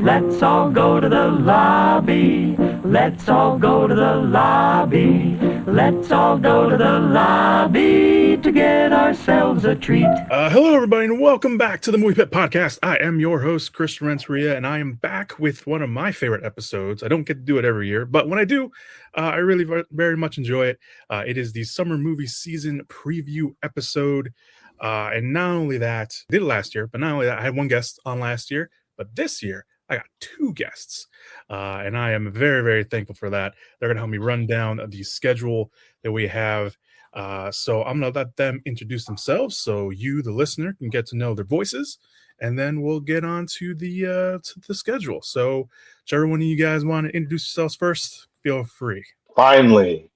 Let's all go to the lobby. Let's all go to the lobby. Let's all go to the lobby to get ourselves a treat. Hello, everybody, and welcome back to the Movie Pit Podcast. I am your host, Christian Renteria, and I am back with one of my favorite episodes. I don't get to do it every year, but when I do, I really very much enjoy it. It is the summer movie season preview episode. And not only that, I did it last year, but not only that, I had one guest on last year, but this year, I got two guests, and I am very, very thankful for that. They're going to help me run down the schedule that we have. So I'm going to let them introduce themselves so you, the listener, can get to know their voices, and then we'll get on to the schedule. So whichever one of you guys want to introduce yourselves first, feel free. Finally,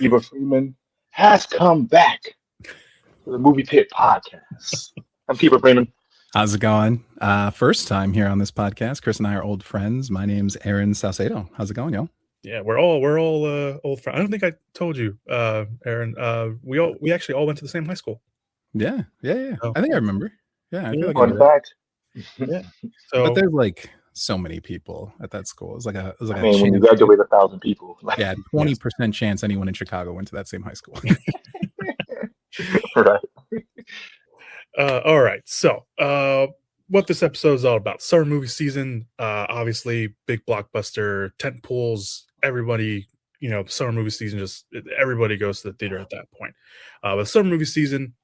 Eva Freeman has come back to the Movie Pit Podcast. I'm Eva Freeman. How's it going? First time here on this podcast. Chris and I are old friends. My name's Aaron Salcedo. How's it going, y'all? Yeah, we're all old friends. I don't think I told you, Aaron. We actually all went to the same high school. Yeah. Oh. I think I remember. Yeah, I feel like Fun fact. Yeah. So, but there's like so many people at that school. It was like a when you graduate 1,000 people, yeah, 20% chance anyone in Chicago went to that same high school. Right. All right. So, what this episode is all about: summer movie season. Obviously, big blockbuster tent poles. Everybody, summer movie season. Just everybody goes to the theater at that point. The summer movie season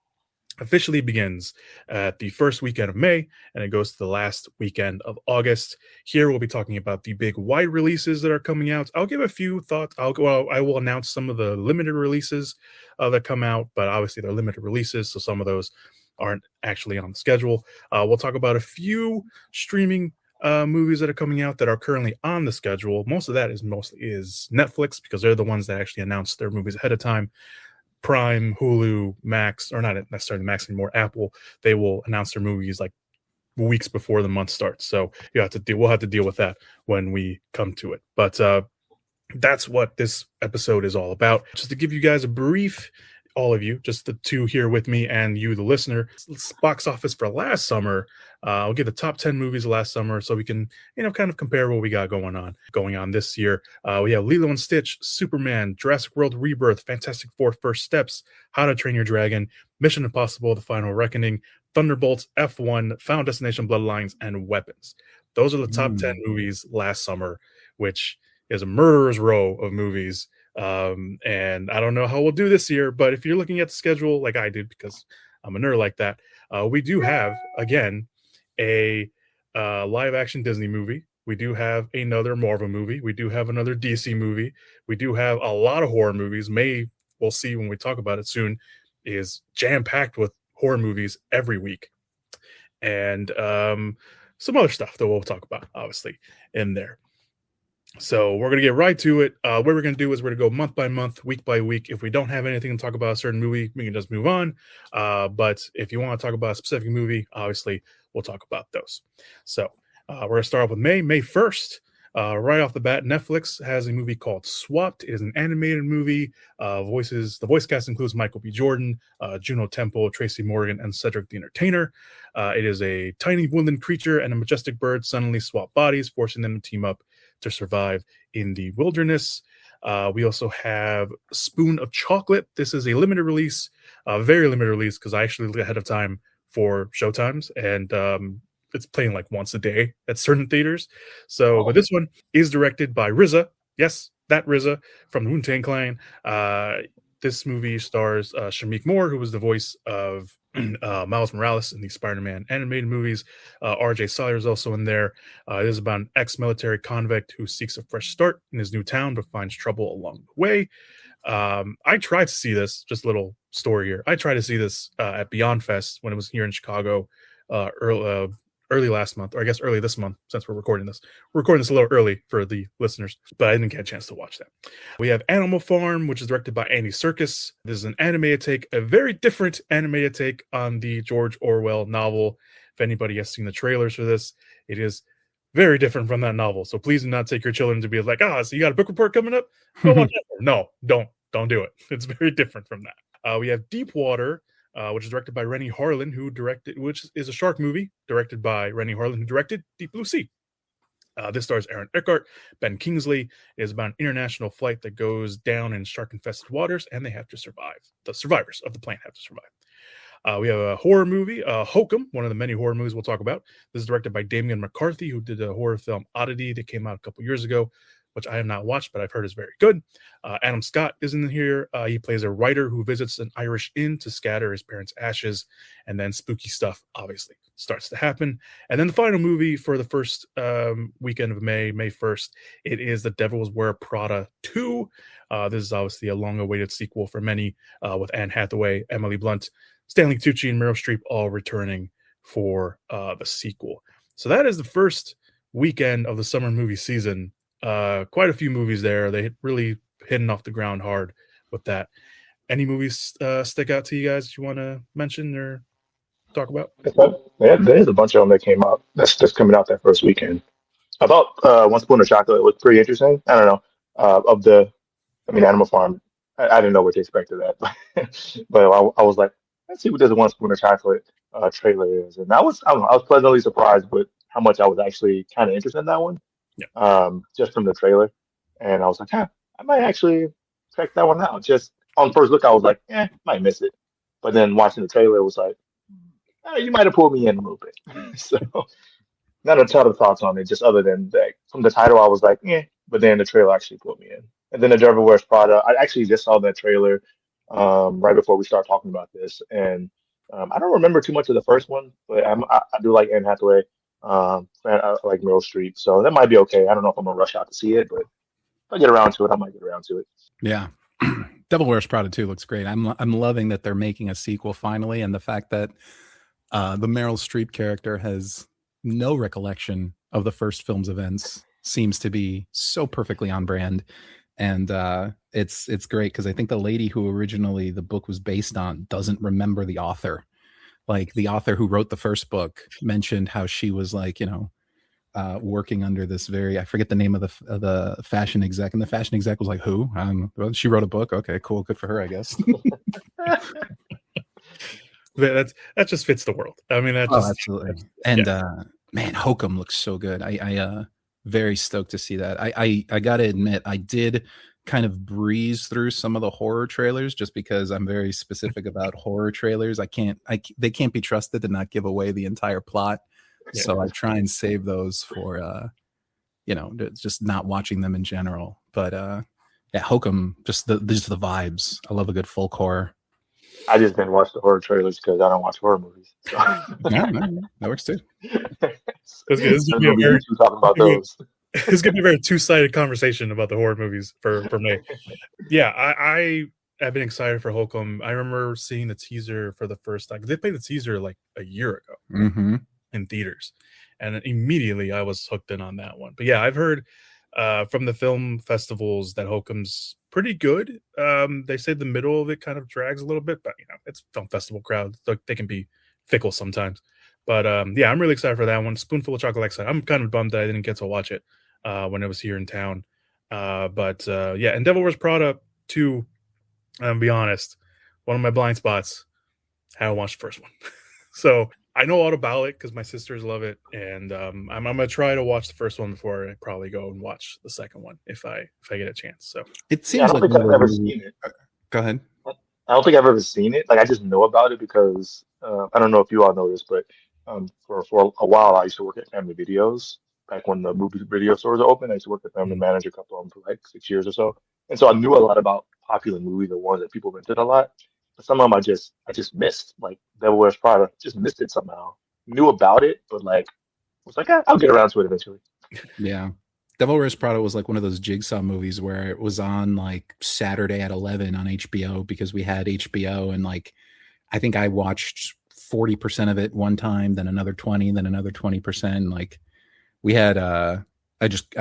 officially begins at the first weekend of May, and it goes to the last weekend of August. Here, we'll be talking about the big wide releases that are coming out. I'll give a few thoughts. I will announce some of the limited releases that come out, but obviously they're limited releases, so some of those aren't actually on the schedule. We'll talk about a few streaming movies that are coming out that are currently on the schedule. Most of that is Netflix, because they're the ones that actually announce their movies ahead of time. Prime, Hulu, Max, or not necessarily Max anymore, Apple, they will announce their movies like weeks before the month starts. So we'll have to deal with that when we come to it. But that's what this episode is all about. Just to give you guys a brief, all of you, just the two here with me and you, the listener, box office for last summer. I'll give the top 10 movies last summer so we can, kind of compare what we got going on this year. We have Lilo and Stitch, Superman, Jurassic World Rebirth, Fantastic Four First Steps, How to Train Your Dragon, Mission Impossible, The Final Reckoning, Thunderbolts, F1, Final Destination Bloodlines, and Weapons. Those are the top 10 movies last summer, which is a murderer's row of movies. And I don't know how we'll do this year, but if you're looking at the schedule like I did, because I'm a nerd like that, we do have, again, a live action Disney movie. We do have another Marvel movie. We do have another DC movie. We do have a lot of horror movies. We'll see when we talk about it soon, is jam-packed with horror movies every week. And some other stuff that we'll talk about, obviously, in there. So we're going to get right to it. What we're going to do is we're going to go month by month, week by week. If we don't have anything to talk about a certain movie, we can just move on. But if you want to talk about a specific movie, obviously, we'll talk about those. So we're going to start off with May 1st. Right off the bat, Netflix has a movie called Swapped. It is an animated movie. The voice cast includes Michael B. Jordan, Juno Temple, Tracy Morgan, and Cedric the Entertainer. It is a tiny woodland creature and a majestic bird suddenly swap bodies, forcing them to team up to survive in the wilderness. We also have Spoon of Chocolate. This is a limited release, very limited release, because I actually look ahead of time for showtimes, and it's playing like once a day at certain theaters. So, but this one is directed by RZA. Yes, that RZA from the Wu-Tang Clan. This movie stars Shameik Moore, who was the voice of Miles Morales in the Spider-Man animated movies. RJ Sawyer is also in there. It is about an ex-military convict who seeks a fresh start in his new town but finds trouble along the way. I tried to see this, just a little story here. I tried to see this at Beyond Fest when it was here in Chicago early last month, or I guess early this month, since we're recording this. We're recording this a little early for the listeners, but I didn't get a chance to watch that. We have Animal Farm, which is directed by Andy Serkis. This is an animated take, a very different animated take on the George Orwell novel. If anybody has seen the trailers for this, it is very different from that novel. So please do not take your children to be like, so you got a book report coming up? Go watch that. No, don't do it. It's very different from that. We have Deep Water, which is directed by Renny Harlin, which is a shark movie directed by Renny Harlin, who directed Deep Blue Sea. This stars Aaron Eckhart, Ben Kingsley. It is about an international flight that goes down in shark-infested waters, and they have to survive. The survivors of the plane have to survive. We have a horror movie, Hokum, one of the many horror movies we'll talk about. This is directed by Damian McCarthy, who did a horror film Oddity that came out a couple years ago, which I have not watched, but I've heard is very good. Adam Scott is in here. He plays a writer who visits an Irish inn to scatter his parents' ashes, and then spooky stuff, obviously, starts to happen. And then the final movie for the first weekend of May 1st, it is The Devil Wears Prada 2. This is obviously a long-awaited sequel for many, with Anne Hathaway, Emily Blunt, Stanley Tucci, and Meryl Streep all returning for the sequel. So that is the first weekend of the summer movie season. Quite a few movies there. They really hitting off the ground hard with that. Any movies stick out to you guys that you want to mention or talk about? Yeah, there's a bunch of them that came out. That's just coming out that first weekend. I thought One Spoon of Chocolate was pretty interesting. I don't know. Animal Farm. I didn't know what to expect of that, but I was like, let's see what this One Spoon of Chocolate trailer is, and I was pleasantly surprised with how much I was actually kind of interested in that one. Yeah. Just from the trailer, and I was like, I might actually check that one out. Just on first look, I was like, might miss it, but then watching the trailer, it was like, you might have pulled me in a little bit. So, not a ton of thoughts on it, just other than that. From the title, I was like, but then the trailer actually pulled me in. And then The Devil Wears Prada, I actually just saw that trailer right before we started talking about this, and I don't remember too much of the first one, but I do like Anne Hathaway. I like Meryl Streep, so that might be okay. I don't know if I'm gonna rush out to see it, but if I get around to it, I might get around to it. Yeah. Devil Wears Prada 2 looks great. I'm loving that they're making a sequel finally, and the fact that the Meryl Streep character has no recollection of the first film's events seems to be so perfectly on brand. And it's great because I think the lady who originally the book was based on doesn't remember the author. Like the author who wrote the first book mentioned how she was like, working under this I forget the name of the fashion exec, and the fashion exec was like, who? Well, she wrote a book. Okay, cool. Good for her, I guess. that just fits the world. I mean, absolutely. And man, Hokum looks so good. I very stoked to see that. I gotta admit, I did kind of breeze through some of the horror trailers just because I'm very specific about horror trailers. They can't be trusted to not give away the entire plot. Yeah. So I try and save those for just not watching them in general. But Hokum, just the vibes. I love a good folk horror. I just didn't watch the horror trailers because I don't watch horror movies. So. No, that works too. It's gonna be a very two-sided conversation about the horror movies for me. Yeah, I have been excited for Hokum. I remember seeing the teaser for the first time. They played the teaser like a year ago in theaters, and immediately I was hooked in on that one. But yeah, I've heard from the film festivals that Hokum's pretty good. They say the middle of it kind of drags a little bit, but it's film festival crowd. They can be fickle sometimes. But yeah, I'm really excited for that one. Spoonful of Chocolate, like I said, I'm kind of bummed that I didn't get to watch it when it was here in town. But yeah, and Devil Wears Prada 2, I'll be honest, one of my blind spots, I haven't watched the first one. So I know all about it because my sisters love it. And I'm going to try to watch the first one before I probably go and watch the second one if I get a chance. So it seems like I've never seen it. Go ahead. I don't think I've ever seen it. Like I just know about it because I don't know if you all know this, but for a while I used to work at Family Videos back when the movie video stores were open. I used to work at Family Manager, a couple of them for like 6 years or so, and so I knew a lot about popular movies, the ones that people rented a lot. But some of them I just missed, like Devil Wears Prada. Just missed it somehow. Knew about it, but like was like I'll get around to it eventually. Yeah. Devil Wears Prada was like one of those Jigsaw movies where it was on like Saturday at 11 on HBO because we had HBO, and like I think I watched 40% of it one time, then another 20, then another 20%. Like we had I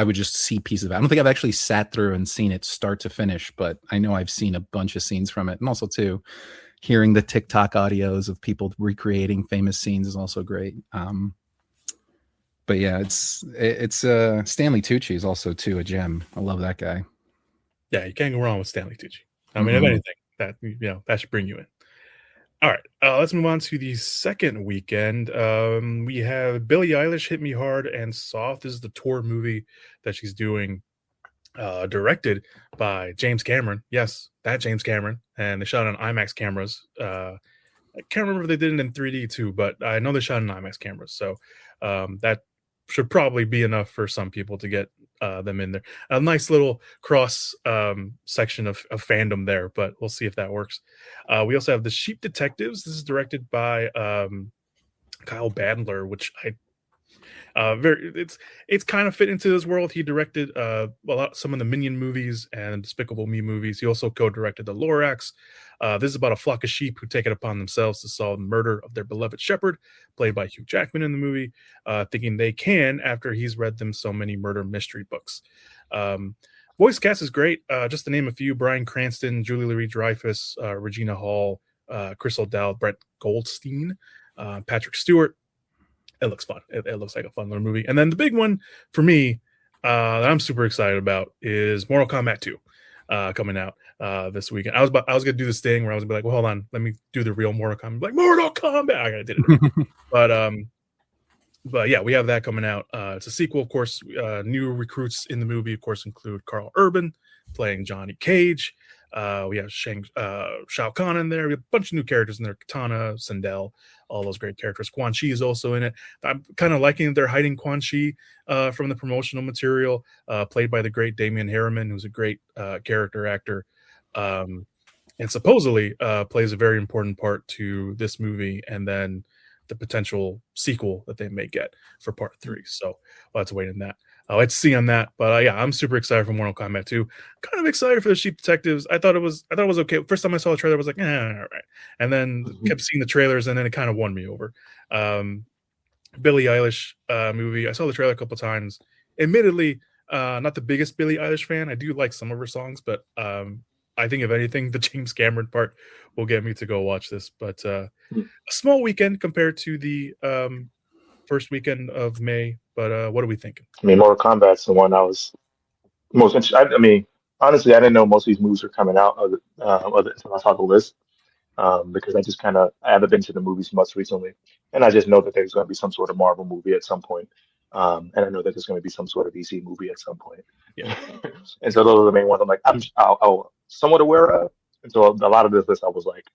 would just see pieces of it. I don't think I've actually sat through and seen it start to finish, but I know I've seen a bunch of scenes from it. And also too, hearing the TikTok audios of people recreating famous scenes is also great. But yeah, it's Stanley Tucci is also too a gem. I love that guy. Yeah, you can't go wrong with Stanley Tucci. I mean, if anything, that should bring you in. All right, let's move on to the second weekend. We have Billie Eilish, Hit Me Hard and Soft. This is the tour movie that she's doing, directed by James Cameron. Yes, that James Cameron. And they shot on IMAX cameras. I can't remember if they did it in 3D too, but I know they shot on IMAX cameras. So that should probably be enough for some people to get them in there. A nice little cross section of fandom there, but we'll see if that works. We also have The Sheep Detectives. This is directed by Kyle Bandler, which it's kind of fit into this world. He directed some of the Minion movies and Despicable Me movies. He also co-directed The Lorax. This is about a flock of sheep who take it upon themselves to solve the murder of their beloved shepherd, played by Hugh Jackman in the movie, thinking they can after he's read them so many murder mystery books. Voice cast is great. Just to name a few: Bryan Cranston, Julie Louis-Dreyfus, Regina Hall, Chris O'Dowd, Brett Goldstein, Patrick Stewart. It looks fun. It looks like a fun little movie. And then the big one for me that I'm super excited about is Mortal Kombat 2 coming out this weekend. I was gonna do this thing where I was gonna be like, well, hold on, let me do the real Mortal Kombat. Like Mortal Kombat, I did it. But yeah, we have that coming out. It's a sequel, of course. New recruits in the movie, of course, include Carl Urban playing Johnny Cage. We have Shao Kahn in there. We have a bunch of new characters in there: Katana, Sindel, all those great characters. Quan Chi is also in it. I'm kind of liking that they're hiding Quan Chi from the promotional material, played by the great Damian Harriman, who's a great character actor, and supposedly plays a very important part to this movie and then the potential sequel that they may get for part 3. So we'll have to wait on that. Let's see on that. But yeah, I'm super excited for Mortal Kombat 2. Kind of excited for The Sheep Detectives. I thought it was okay. First time I saw the trailer, I was like, all right. And then kept seeing the trailers, and then it kind of won me over. Billie Eilish movie. I saw the trailer a couple times. Admittedly, not the biggest Billie Eilish fan. I do like some of her songs, but I think if anything, the James Cameron part will get me to go watch this. But a small weekend compared to the first weekend of May. But what are we thinking? I mean, Mortal Kombat's the one I was most interested. I mean, honestly, I didn't know most of these movies were coming out until I saw the list, because I haven't been to the movies much recently, and I just know that there's going to be some sort of Marvel movie at some point, and I know that there's going to be some sort of DC movie at some point. Yeah. And so those are the main ones I'm like, I'll somewhat aware of. And so a lot of this list I was like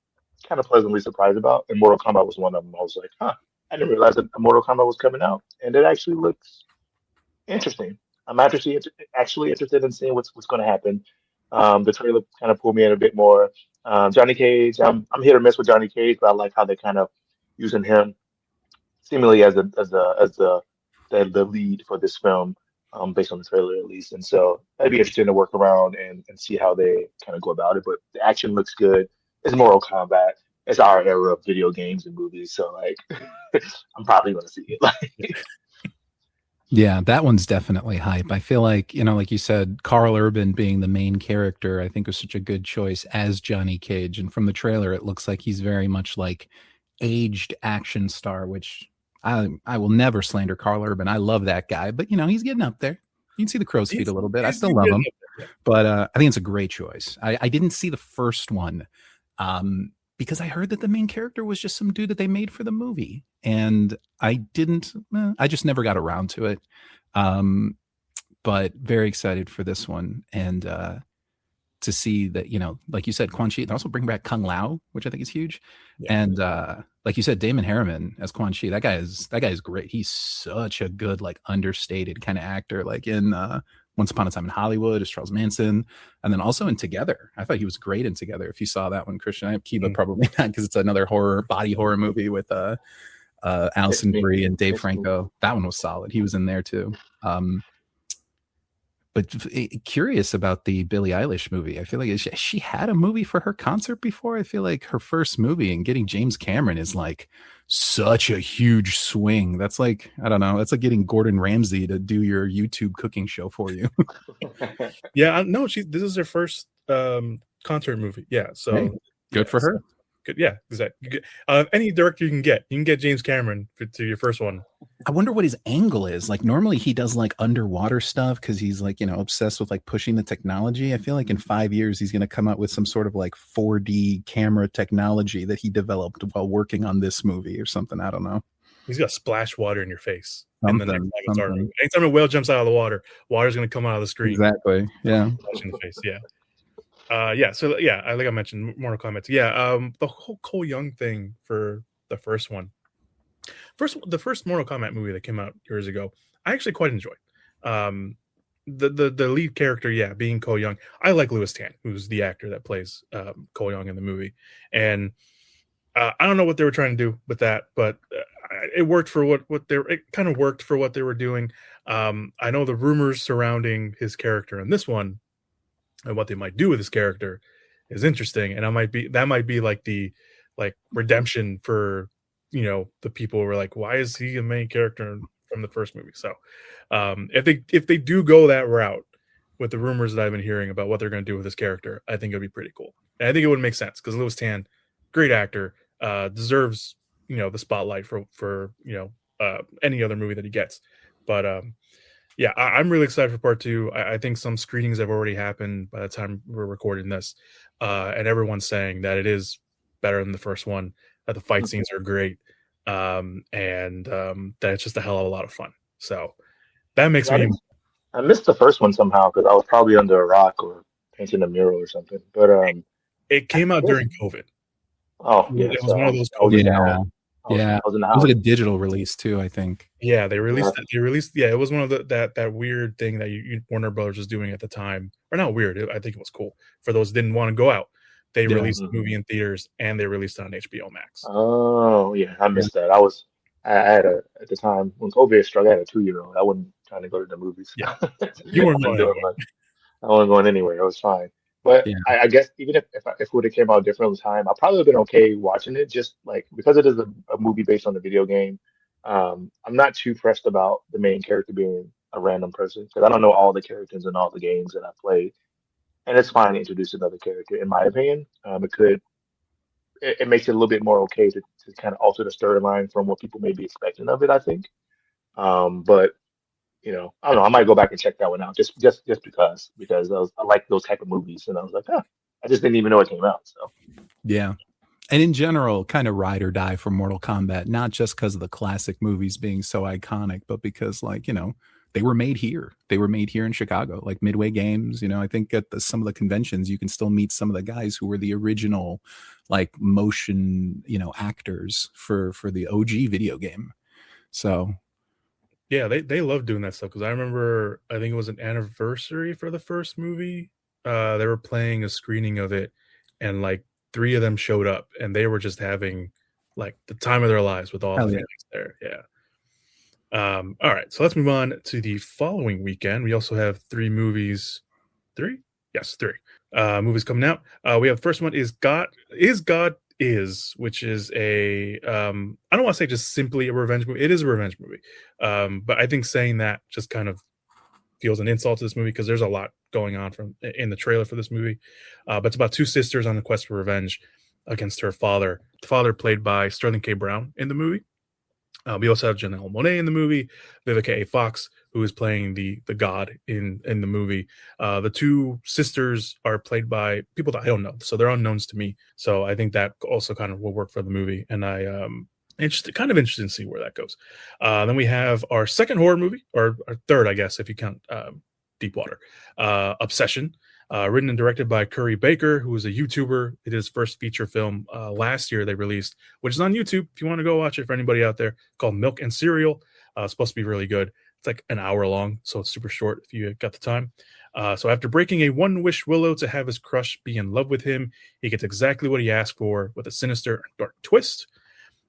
kind of pleasantly surprised about, and Mortal Kombat was one of them. I was like, I didn't realize that Mortal Kombat was coming out, and it actually looks interesting. I'm actually interested in seeing what's going to happen. The trailer kind of pulled me in a bit more. Johnny Cage, I'm hit or miss with Johnny Cage, but I like how they kind of using him seemingly as the lead for this film, based on the trailer at least. And so that'd be interesting to work around and see how they kind of go about it. But the action looks good. It's Mortal Kombat. It's our era of video games and movies, so like I'm probably going to see it. Yeah, that one's definitely hype. I feel like, like you said, Carl Urban being the main character, I think was such a good choice as Johnny Cage. And from the trailer, it looks like he's very much like aged action star, which I will never slander Carl Urban. I love that guy, but he's getting up there. You can see the crow's feet a little bit. I still love him, but I think it's a great choice. I didn't see the first one. Because I heard that the main character was just some dude that they made for the movie. And I just never got around to it. But very excited for this one. And to see that, like you said, Quan Chi, and also bring back Kung Lao, which I think is huge. Yeah. And like you said, Damon Harriman as Quan Chi, that guy is great. He's such a good, like, understated kind of actor, like in Once Upon a Time in Hollywood as Charles Manson, and then also in Together. I thought he was great in Together. If you saw that one, Christian, I have Kiva probably not, because it's another body horror movie with Alison Brie and Dave Franco. That one was solid. He was in there too. But curious about the Billie Eilish movie. I feel like she had a movie for her concert before. I feel like her first movie, and getting James Cameron is like such a huge swing. That's like, I don't know. That's like getting Gordon Ramsay to do your YouTube cooking show for you. Yeah, no, this is her first concert movie. Yeah, so hey, good for her. Yeah, exactly. Any director you can get James Cameron to your first one. I wonder what his angle is. Like normally he does like underwater stuff because he's like, obsessed with like pushing the technology. I feel like in 5 years he's going to come out with some sort of like 4D camera technology that he developed while working on this movie or something. I don't know. He's got to splash water in your face. Something, and the next time it's our movie. Anytime a whale jumps out of the water's going to come out of the screen. Exactly. Yeah. In the face. Yeah. So like I mentioned, Mortal Kombat. Yeah. The whole Cole Young thing for the first one. The first Mortal Kombat movie that came out years ago, I actually quite enjoyed. The lead character, being Cole Young. I like Louis Tan, who's the actor that plays Cole Young in the movie, and I don't know what they were trying to do with that, but it worked for it kind of worked for what they were doing. I know the rumors surrounding his character in this one and what they might do with his character is interesting, and that might be like the redemption for the people who were like, why is he a main character from the first movie? So if they do go that route with the rumors that I've been hearing about what they're going to do with his character, I think it'd be pretty cool. And I think it would make sense because Louis Tan, great actor, deserves the spotlight for any other movie that he gets. But I'm really excited for part 2. I think some screenings have already happened by the time we're recording this, and everyone's saying that it is better than the first one, that the fight scenes are great, and that it's just a hell of a lot of fun. So that makes me. I missed the first one somehow because I was probably under a rock or painting a mural or something. But it came out during COVID. Oh yeah, it was one of those COVID. It was like a digital release too, I think. Yeah, they released it. It was one of that weird thing that Warner Brothers was doing at the time, or not weird. I think it was cool for those who didn't want to go out. They released the movie in theaters and they released it on HBO Max. Oh yeah, I missed that. I had at the time when COVID struck, I had a 2-year-old. I wasn't trying to go to the movies. Yeah, you weren't going anywhere. I wasn't going anywhere. It was fine. But I guess even if it would have came out different time, I probably would have been okay watching it. Just like because it is a movie based on the video game, I'm not too pressed about the main character being a random person because I don't know all the characters in all the games that I played, and it's fine to introduce another character. In my opinion, it makes it a little bit more okay to kind of alter the storyline from what people may be expecting of it. I think, but. I don't know. I might go back and check that one out just because I like those type of movies, and I was like, I just didn't even know it came out. So yeah, and in general, kind of ride or die for Mortal Kombat, not just because of the classic movies being so iconic, but because they were made here. They were made here in Chicago, like Midway Games. I think at some of the conventions, you can still meet some of the guys who were the original, like motion, actors for the OG video game. So. Yeah, they love doing that stuff because I remember I think it was an anniversary for the first movie. They were playing a screening of it, and like 3 of them showed up, and they were just having like the time of their lives with all the families there. Yeah. All right, so let's move on to the following weekend. We also have 3 movies. 3? Yes, 3 movies coming out. We have the first one is God, which is a I don't want to say just simply a revenge movie. It is a revenge movie, but I think saying that just kind of feels an insult to this movie because there's a lot going on in the trailer for this movie. But it's about 2 sisters on the quest for revenge against her father. The father played by Sterling K. Brown in the movie. We also have Janelle Monáe in the movie, Vivica A. Fox, who is playing the god in the movie. The 2 sisters are played by people that I don't know, so they're unknowns to me. So I think that also kind of will work for the movie, and it's kind of interesting to see where that goes. Then we have our second horror movie, or our third, I guess, if you count Deepwater, Obsession. Written and directed by Curry Baker, who is a YouTuber. It is his first feature film last year they released, which is on YouTube if you want to go watch it for anybody out there, called Milk and Cereal. It's supposed to be really good. It's like an hour long, so it's super short if you got the time. So after breaking a one-wish Willow to have his crush be in love with him, he gets exactly what he asked for with a sinister and dark twist.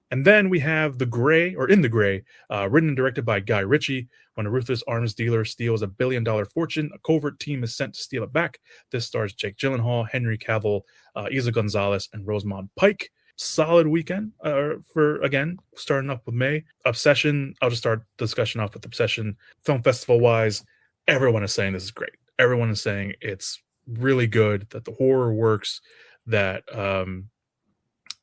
And then we have The Grey, or In the Grey, written and directed by Guy Ritchie. When a ruthless arms dealer steals $1 billion fortune, a covert team is sent to steal it back. This stars Jake Gyllenhaal, Henry Cavill, Isa Gonzalez, and Rosamund Pike. Solid weekend again, starting up with May. Obsession, I'll just start the discussion off with Obsession. Film festival-wise, everyone is saying this is great. Everyone is saying it's really good, that the horror works, that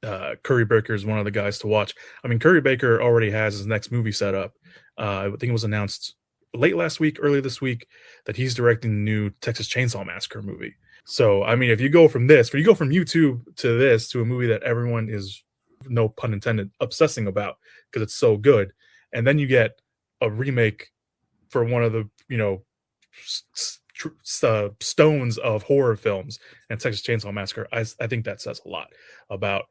Curry Baker is one of the guys to watch. I mean, Curry Baker already has his next movie set up. I think it was announced late last week, early this week, that he's directing the new Texas Chainsaw Massacre movie. So, I mean, if you go from YouTube to this, to a movie that everyone is, no pun intended, obsessing about because it's so good, and then you get a remake for one of the, stones of horror films and Texas Chainsaw Massacre, I think that says a lot about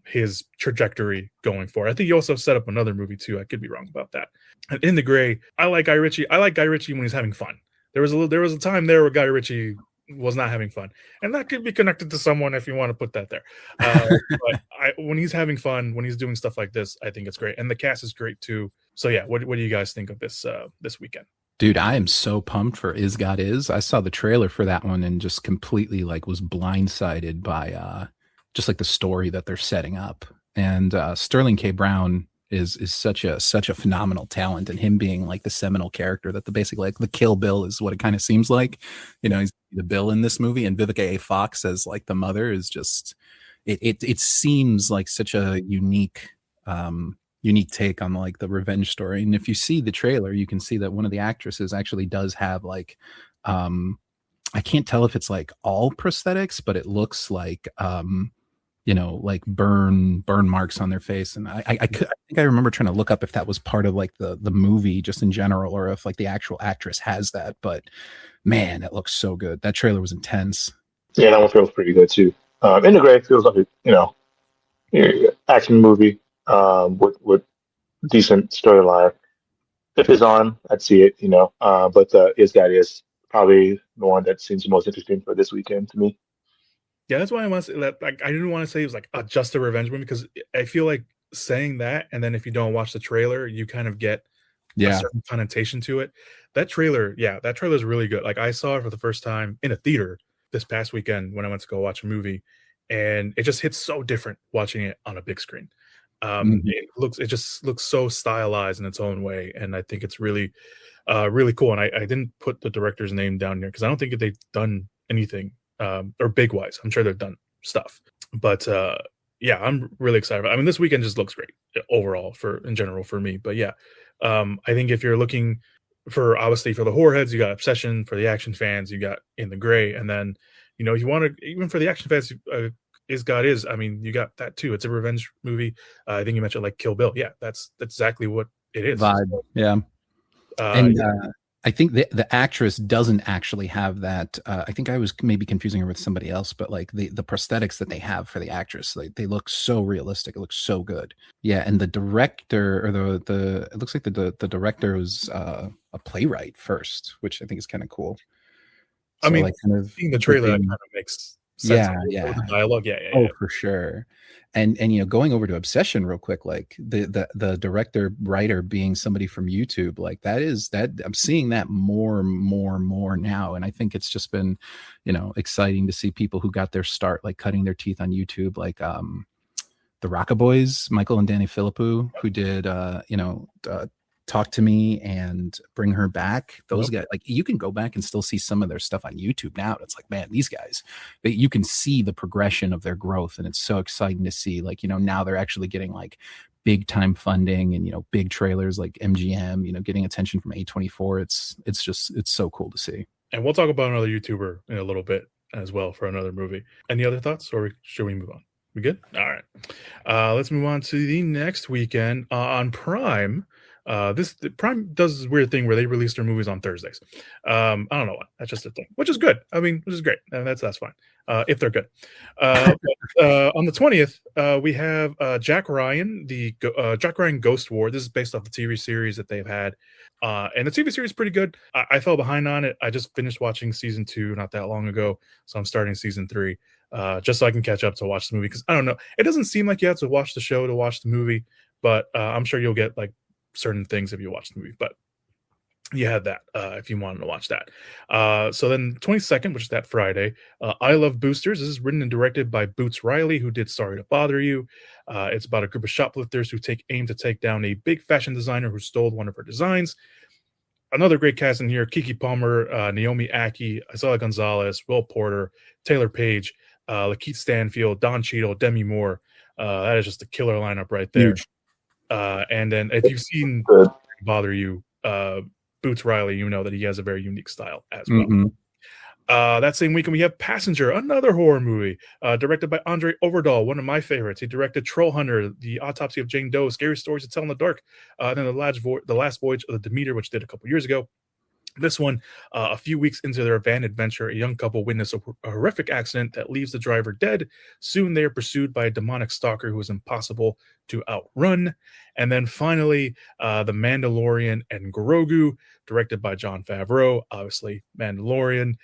his trajectory going forward. I think he also set up another movie too. I could be wrong about that. And In the Gray, I like Guy Ritchie. I like Guy Ritchie when he's having fun. There was a time there where Guy Ritchie was not having fun, and that could be connected to someone if you want to put that there. But when he's having fun, when he's doing stuff like this, I think it's great, and the cast is great too. So yeah, what do you guys think of this weekend? Dude, I am so pumped for Is God Is. I saw the trailer for that one and just completely was blindsided by just the story that they're setting up. And Sterling K. Brown is such a phenomenal talent, and him being the seminal character that basically the Kill Bill is what it kind of seems like. He's the Bill in this movie, and Vivica A. Fox as the mother is just it seems like such a unique take on the revenge story. And if you see the trailer, you can see that one of the actresses actually does have I can't tell if it's all prosthetics, but it looks like burn marks on their face. And I think I remember trying to look up if that was part of the movie just in general, or if the actual actress has that. But man, it looks so good. That trailer was intense. Yeah, that one feels pretty good too. In the Gray feels like a action movie with decent storyline. If it's on, I'd see it. But Is God Is probably the one that seems the most interesting for this weekend to me. Yeah, that's why I want to say that. I didn't want to say it was just a revenge movie, because I feel like saying that, and then if you don't watch the trailer, you kind of get a certain connotation to it. That trailer is really good. I saw it for the first time in a theater this past weekend when I went to go watch a movie, and it just hits so different watching it on a big screen. It just looks so stylized in its own way, and I think it's really, really cool. And I didn't put the director's name down here because I don't think they've done anything or big wise. I'm sure they've done stuff, but yeah, I'm really excited. I mean, this weekend just looks great overall in general for me. But yeah, I think if you're looking for, obviously, for the horror heads, you got Obsession. For the action fans, you got In the Gray, and then if you want to, even for the action fans, Is God Is, I mean, you got that too. It's a revenge movie. I think you mentioned Kill Bill. Yeah, that's exactly what it is. Vibe. Yeah. And I think the actress doesn't actually have that. I think I was maybe confusing her with somebody else, but the prosthetics that they have for the actress, they look so realistic. It looks so good. Yeah, and the director, or the it looks like the director was a playwright first, which I think is kind of cool. So, I mean, seeing the trailer, that kind of makes sense. Yeah. The dialogue, yeah. Oh, for sure. And going over to Obsession real quick, the director writer being somebody from YouTube, that I'm seeing that more now, and I think it's just been exciting to see people who got their start cutting their teeth on YouTube, the Rockaboys, Michael and Danny Philippou, who did Talk to Me and Bring Her Back. Those guys, you can go back and still see some of their stuff on YouTube now. It's man, these guys, you can see the progression of their growth, and it's so exciting to see. Now they're actually getting big time funding and big trailers like MGM, getting attention from A24. It's so cool to see. And we'll talk about another YouTuber in a little bit as well for another movie. Any other thoughts, or should we move on? We good? All right. Let's move on to the next weekend on Prime. Prime does this weird thing where they release their movies on Thursdays. I don't know why. That's just a thing, which is good. I mean, which is great. And that's fine. If they're good. On the 20th, we have Jack Ryan, the Jack Ryan Ghost War. This is based off the TV series that they've had. And the TV series is pretty good. I fell behind on it. I just finished watching season 2 not that long ago. So I'm starting season 3 just so I can catch up to watch the movie. Because I don't know. It doesn't seem like you have to watch the show to watch the movie. But I'm sure you'll get certain things if you watch the movie, but you had that if you wanted to watch that. So then 22nd, which is that Friday, I Love Boosters. This is written and directed by Boots Riley, who did Sorry to Bother You. It's about a group of shoplifters who aim to take down a big fashion designer who stole one of her designs. Another great cast in here: Keke Palmer, Naomi Ackie, Isabella Gonzalez, Will Porter, Taylor Page, Lakeith Stanfield, Don Cheadle, Demi Moore. That is just a killer lineup right there. Huge. And then if you've seen Good. Bother You, Boots Riley, you know that he has a very unique style as well. Mhm. That same weekend, we have Passenger, another horror movie directed by Andre Overdahl, one of my favorites. He directed Troll Hunter, The Autopsy of Jane Doe, Scary Stories to Tell in the Dark, and then the Last Voyage of the Demeter, which did a couple years ago. This one, a few weeks into their van adventure, a young couple witness a horrific accident that leaves the driver dead. Soon they are pursued by a demonic stalker who is impossible to outrun. And then finally, The Mandalorian and Grogu, directed by Jon Favreau. Obviously, Mandalorian,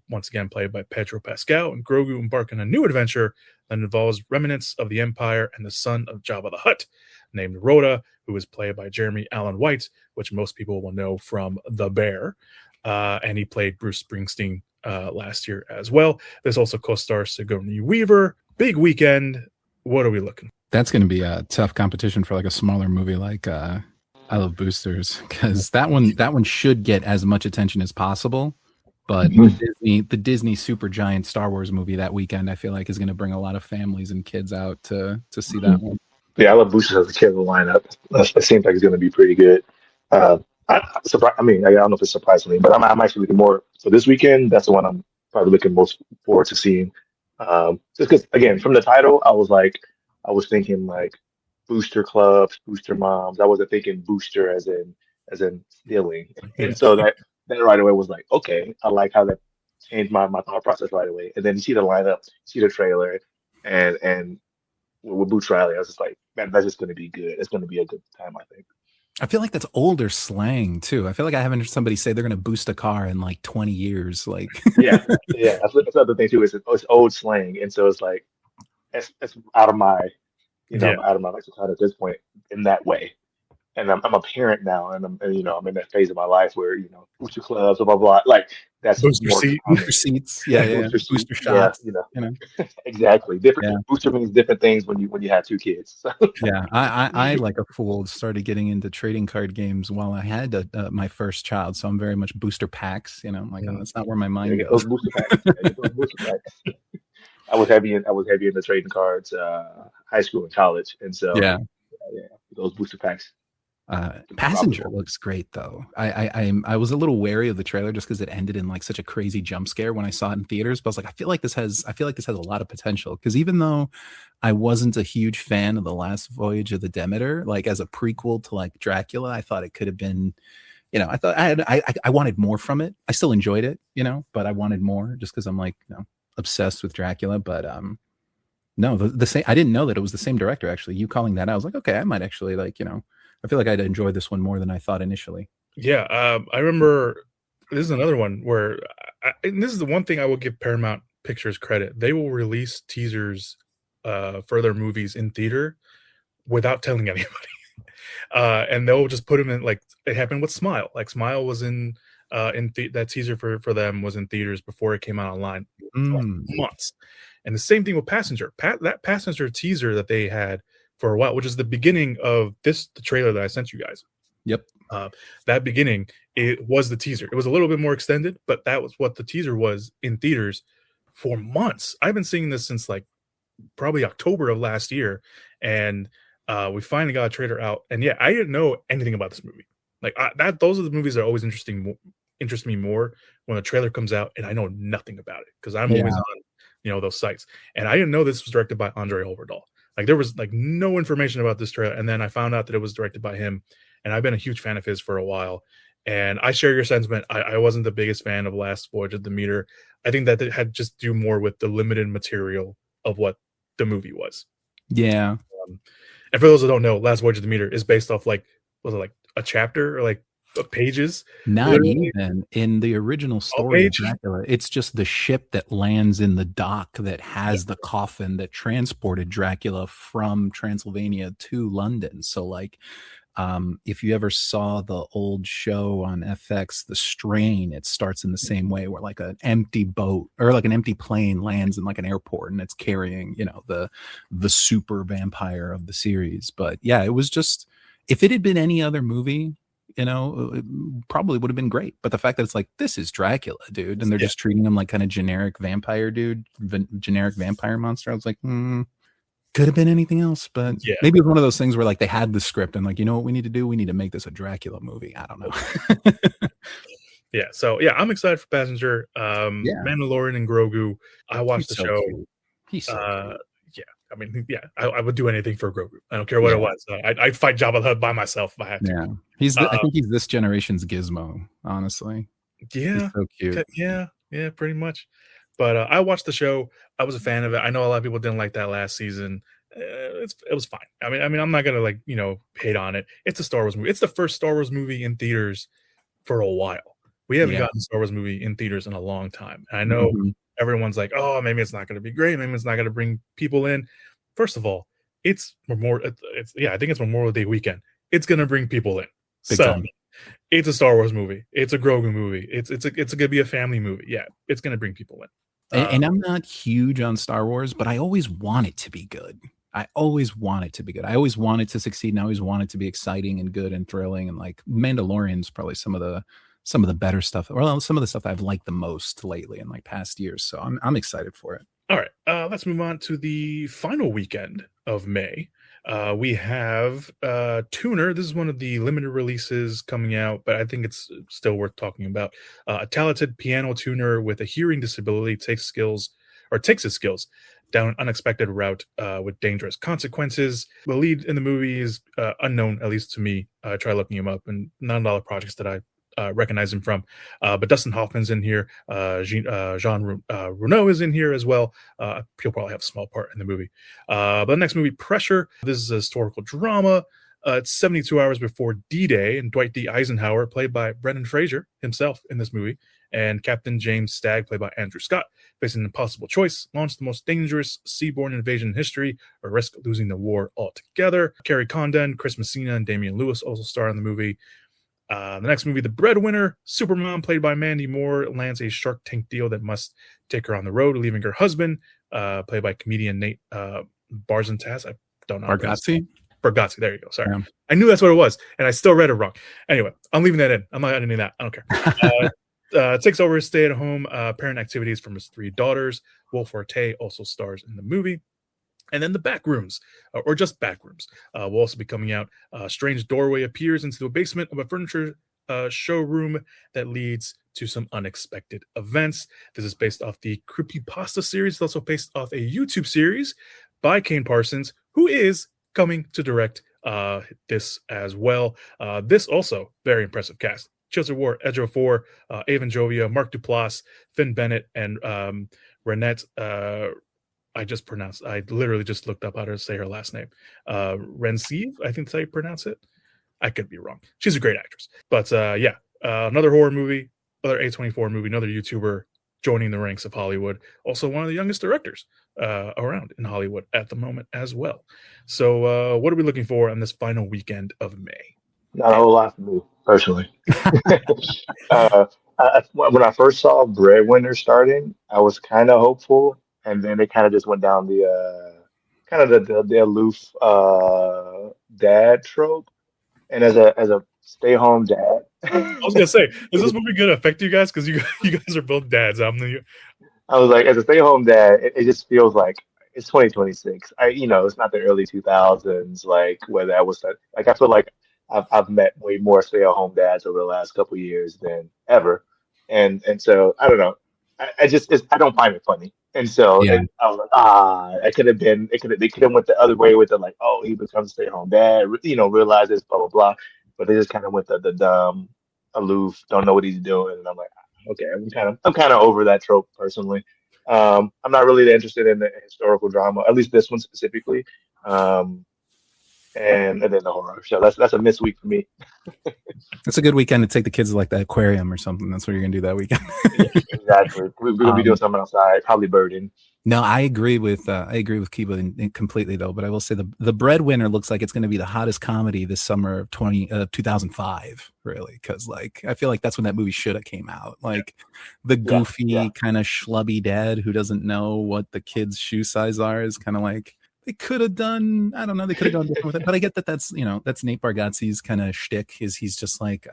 once again played by Pedro Pascal, and Grogu embark on a new adventure that involves remnants of the Empire and the son of Jabba the Hutt, named Rhoda, who is played by Jeremy Allen White, which most people will know from The Bear. And he played Bruce Springsteen last year as well. This also co-stars Sigourney Weaver. Big weekend. What are we looking? That's going to be a tough competition for like a smaller movie like I Love Boosters, because that one should get as much attention as possible. But the Disney super giant Star Wars movie that weekend, I feel like, is going to bring a lot of families and kids out to see that one. Yeah, I Love Boosters as a killer lineup. It seems like it's going to be pretty good. I mean, I don't know if it's surprising me, but I'm actually looking more. So this weekend, that's the one I'm probably looking most forward to seeing. Just because, again, from the title, I was thinking like booster clubs, booster moms. I wasn't thinking booster as in stealing. And so that right away was like, okay, I like how that changed my thought process right away. And then you see the lineup, you see the trailer, and with Boots Riley, I was just like, man, that's just going to be good. It's going to be a good time, I think. I feel like that's older slang too. I feel like I haven't heard somebody say they're going to boost a car in like 20 years. Like, yeah. That's the thing too. It's old slang, and so it's like it's out of my, out of my lexicon at this point in that way. And I'm a parent now, and I'm in that phase of my life where booster clubs, blah blah blah. Like that's Booster more seat. common. booster seats, yeah, booster shots. Yeah, exactly. Different booster means different things when you have two kids. So. Yeah, I like a fool started getting into trading card games while I had my first child, so I'm very much booster packs. I'm like, oh, that's not where my mind goes. Those booster packs. Those booster packs. I was heavy in the trading cards, high school and college, and so those booster packs. Passenger looks great though. I was a little wary of the trailer just because it ended in like such a crazy jump scare when I saw it in theaters. But I was like, I feel like this has a lot of potential, because even though I wasn't a huge fan of The Last Voyage of the Demeter, like as a prequel to like Dracula, I thought it could have been. I thought I wanted more from it. I still enjoyed it, but I wanted more just because I'm like obsessed with Dracula. But no, the same. I didn't know that it was the same director. Actually, you calling that out, I was like, okay, I might actually like I feel like I'd enjoy this one more than I thought initially. Yeah, I remember this is another one where, and this is the one thing I will give Paramount Pictures credit. They will release teasers for their movies in theater without telling anybody. And they'll just put them in, like it happened with Smile. Like Smile was that teaser for them was in theaters before it came out online for months. And the same thing with Passenger. That Passenger teaser that they had for a while, which is the beginning of the trailer that I sent you guys. Yep. That beginning, it was the teaser. It was a little bit more extended, but that was what the teaser was in theaters for months. I've been seeing this since like probably October of last year, and we finally got a trailer out. And yeah, I didn't know anything about this movie. Like those are the movies that always interest me more when a trailer comes out and I know nothing about it, because I'm always on those sites. And I didn't know this was directed by Andre Overdahl. Like there was like no information about this trailer, and then I found out that it was directed by him, and I've been a huge fan of his for a while. And I share your sentiment. I wasn't the biggest fan of Last Voyage of the Demeter. I think that it had just do more with the limited material of what the movie was. Yeah. And for those who don't know, Last Voyage of the Demeter is based off like a chapter or like pages. Not literally. Even in the original story of Dracula, it's just the ship that lands in the dock that has the coffin that transported Dracula from Transylvania to London. So like if you ever saw the old show on FX, The Strain, it starts in the same way, where like an empty boat or like an empty plane lands in like an airport and it's carrying the super vampire of the series. But yeah, it was just, if it had been any other movie, it probably would have been great. But the fact that it's like, this is Dracula, dude, and they're just treating him like kind of generic vampire dude, generic vampire monster, I was like, Could have been anything else, but Yeah. maybe it's one of those things where like they had the script and like, you know what we need to do? We need to make this a Dracula movie. I don't know. Yeah, so yeah, I'm excited for Passenger. Yeah. Mandalorian and Grogu. I watched the so show. cute. He's so cute. Yeah, I mean, yeah, I would do anything for Grogu. I don't care what it Yeah. was. I'd fight Jabba the Hutt by myself if I had to. Yeah. He's I think he's this generation's Gizmo, honestly. Yeah, He's so cute. yeah, pretty much. But I watched the show. I was a fan of it. I know a lot of people didn't like that last season. It was fine. I mean, I'm not gonna like hate on it. It's a Star Wars movie. It's the first Star Wars movie in theaters for a while. We haven't gotten a Star Wars movie in theaters in a long time. And I know everyone's like, oh, maybe it's not going to be great. Maybe it's not going to bring people in. First of all, I think it's Memorial Day weekend. It's going to bring people in. Big so time. it's a Star Wars movie. It's a Grogu movie. It's going to be a family movie. Yeah, it's going to bring people in. And I'm not huge on Star Wars, but I always want it to be good. I always want it to be good. I always want it to succeed, and I always want it to be exciting and good and thrilling. And like Mandalorian's probably some of the better stuff. Well, some of the stuff I've liked the most lately in like past years. So I'm excited for it. All right, let's move on to the final weekend of May. We have Tuner. This is one of the limited releases coming out, but I think it's still worth talking about. A talented piano tuner with a hearing disability takes his skills down an unexpected route with dangerous consequences. The lead in the movie is unknown, at least to me. I tried looking him up, and not a lot of projects that I recognize him from. But Dustin Hoffman's in here. Jean Reno is in here as well. He'll probably have a small part in the movie. But the next movie, Pressure. This is a historical drama. It's 72 hours before D-Day, and Dwight D. Eisenhower, played by Brendan Fraser himself in this movie, and Captain James Stagg, played by Andrew Scott, face an impossible choice: launch the most dangerous seaborne invasion in history, or risk losing the war altogether. Kerry Condon, Chris Messina, and Damian Lewis also star in the movie. The next movie, The Breadwinner. Supermom, played by Mandy Moore, lands a Shark Tank deal that must take her on the road, leaving her husband, played by comedian Nate Barzantaz. I don't know. Bargatze. There you go. Sorry. Yeah. I knew that's what it was, and I still read it wrong. Anyway, I'm leaving that in. I'm not editing that. I don't care. Takes over his stay-at-home parent activities from his 3 daughters. Will Forte also stars in the movie. And then The Backrooms, or just Backrooms, will also be coming out. A strange doorway appears into the basement of a furniture showroom that leads to some unexpected events. This is based off the Creepypasta series. It's also based off a YouTube series by Kane Parsons, who is coming to direct this as well. This also very impressive cast. Chilzer Ward, Edra Four, Avon Jovia, Mark Duplass, Finn Bennett, and Renette. I literally just looked up how to say her last name. Rensive, I think that's how you pronounce it. I could be wrong. She's a great actress. But another horror movie, another A24 movie, another YouTuber joining the ranks of Hollywood. Also one of the youngest directors around in Hollywood at the moment as well. So what are we looking for on this final weekend of May? Not a whole lot for me, personally. When I first saw Breadwinner starting, I was kind of hopeful, and then they kind of just went down the aloof dad trope. And as a stay-home dad, I was gonna say, is this movie gonna affect you guys? Because you guys are both dads. I was like, as a stay-home dad, it just feels like it's 2026. It's not the early 2000s, like where that was like. I feel like I've met way more stay-at-home dads over the last couple of years than ever, and so I don't know. I don't find it funny, and so I was like, they could have went the other way with the like, oh, he becomes a stay-at-home dad, realizes blah blah blah, but they just kind of went the dumb, aloof, don't know what he's doing, and I'm like, okay, I'm kind of over that trope personally. I'm not really interested in the historical drama, at least this one specifically. And then the horror show. That's a miss week for me. It's a good weekend to take the kids to like the aquarium or something. That's what you're gonna do that weekend. Exactly. We're gonna be doing something outside, probably birding. No, I agree with Kiba completely though. But I will say the Breadwinner looks like it's going to be the hottest comedy this summer of 2005. Really, because like I feel like that's when that movie should have came out. Like the goofy kind of schlubby dad who doesn't know what the kids' shoe size are is kind of like. They could have done, I don't know, they could have done different with it. But I get that's Nate Bargatze's kind of shtick, he's just like,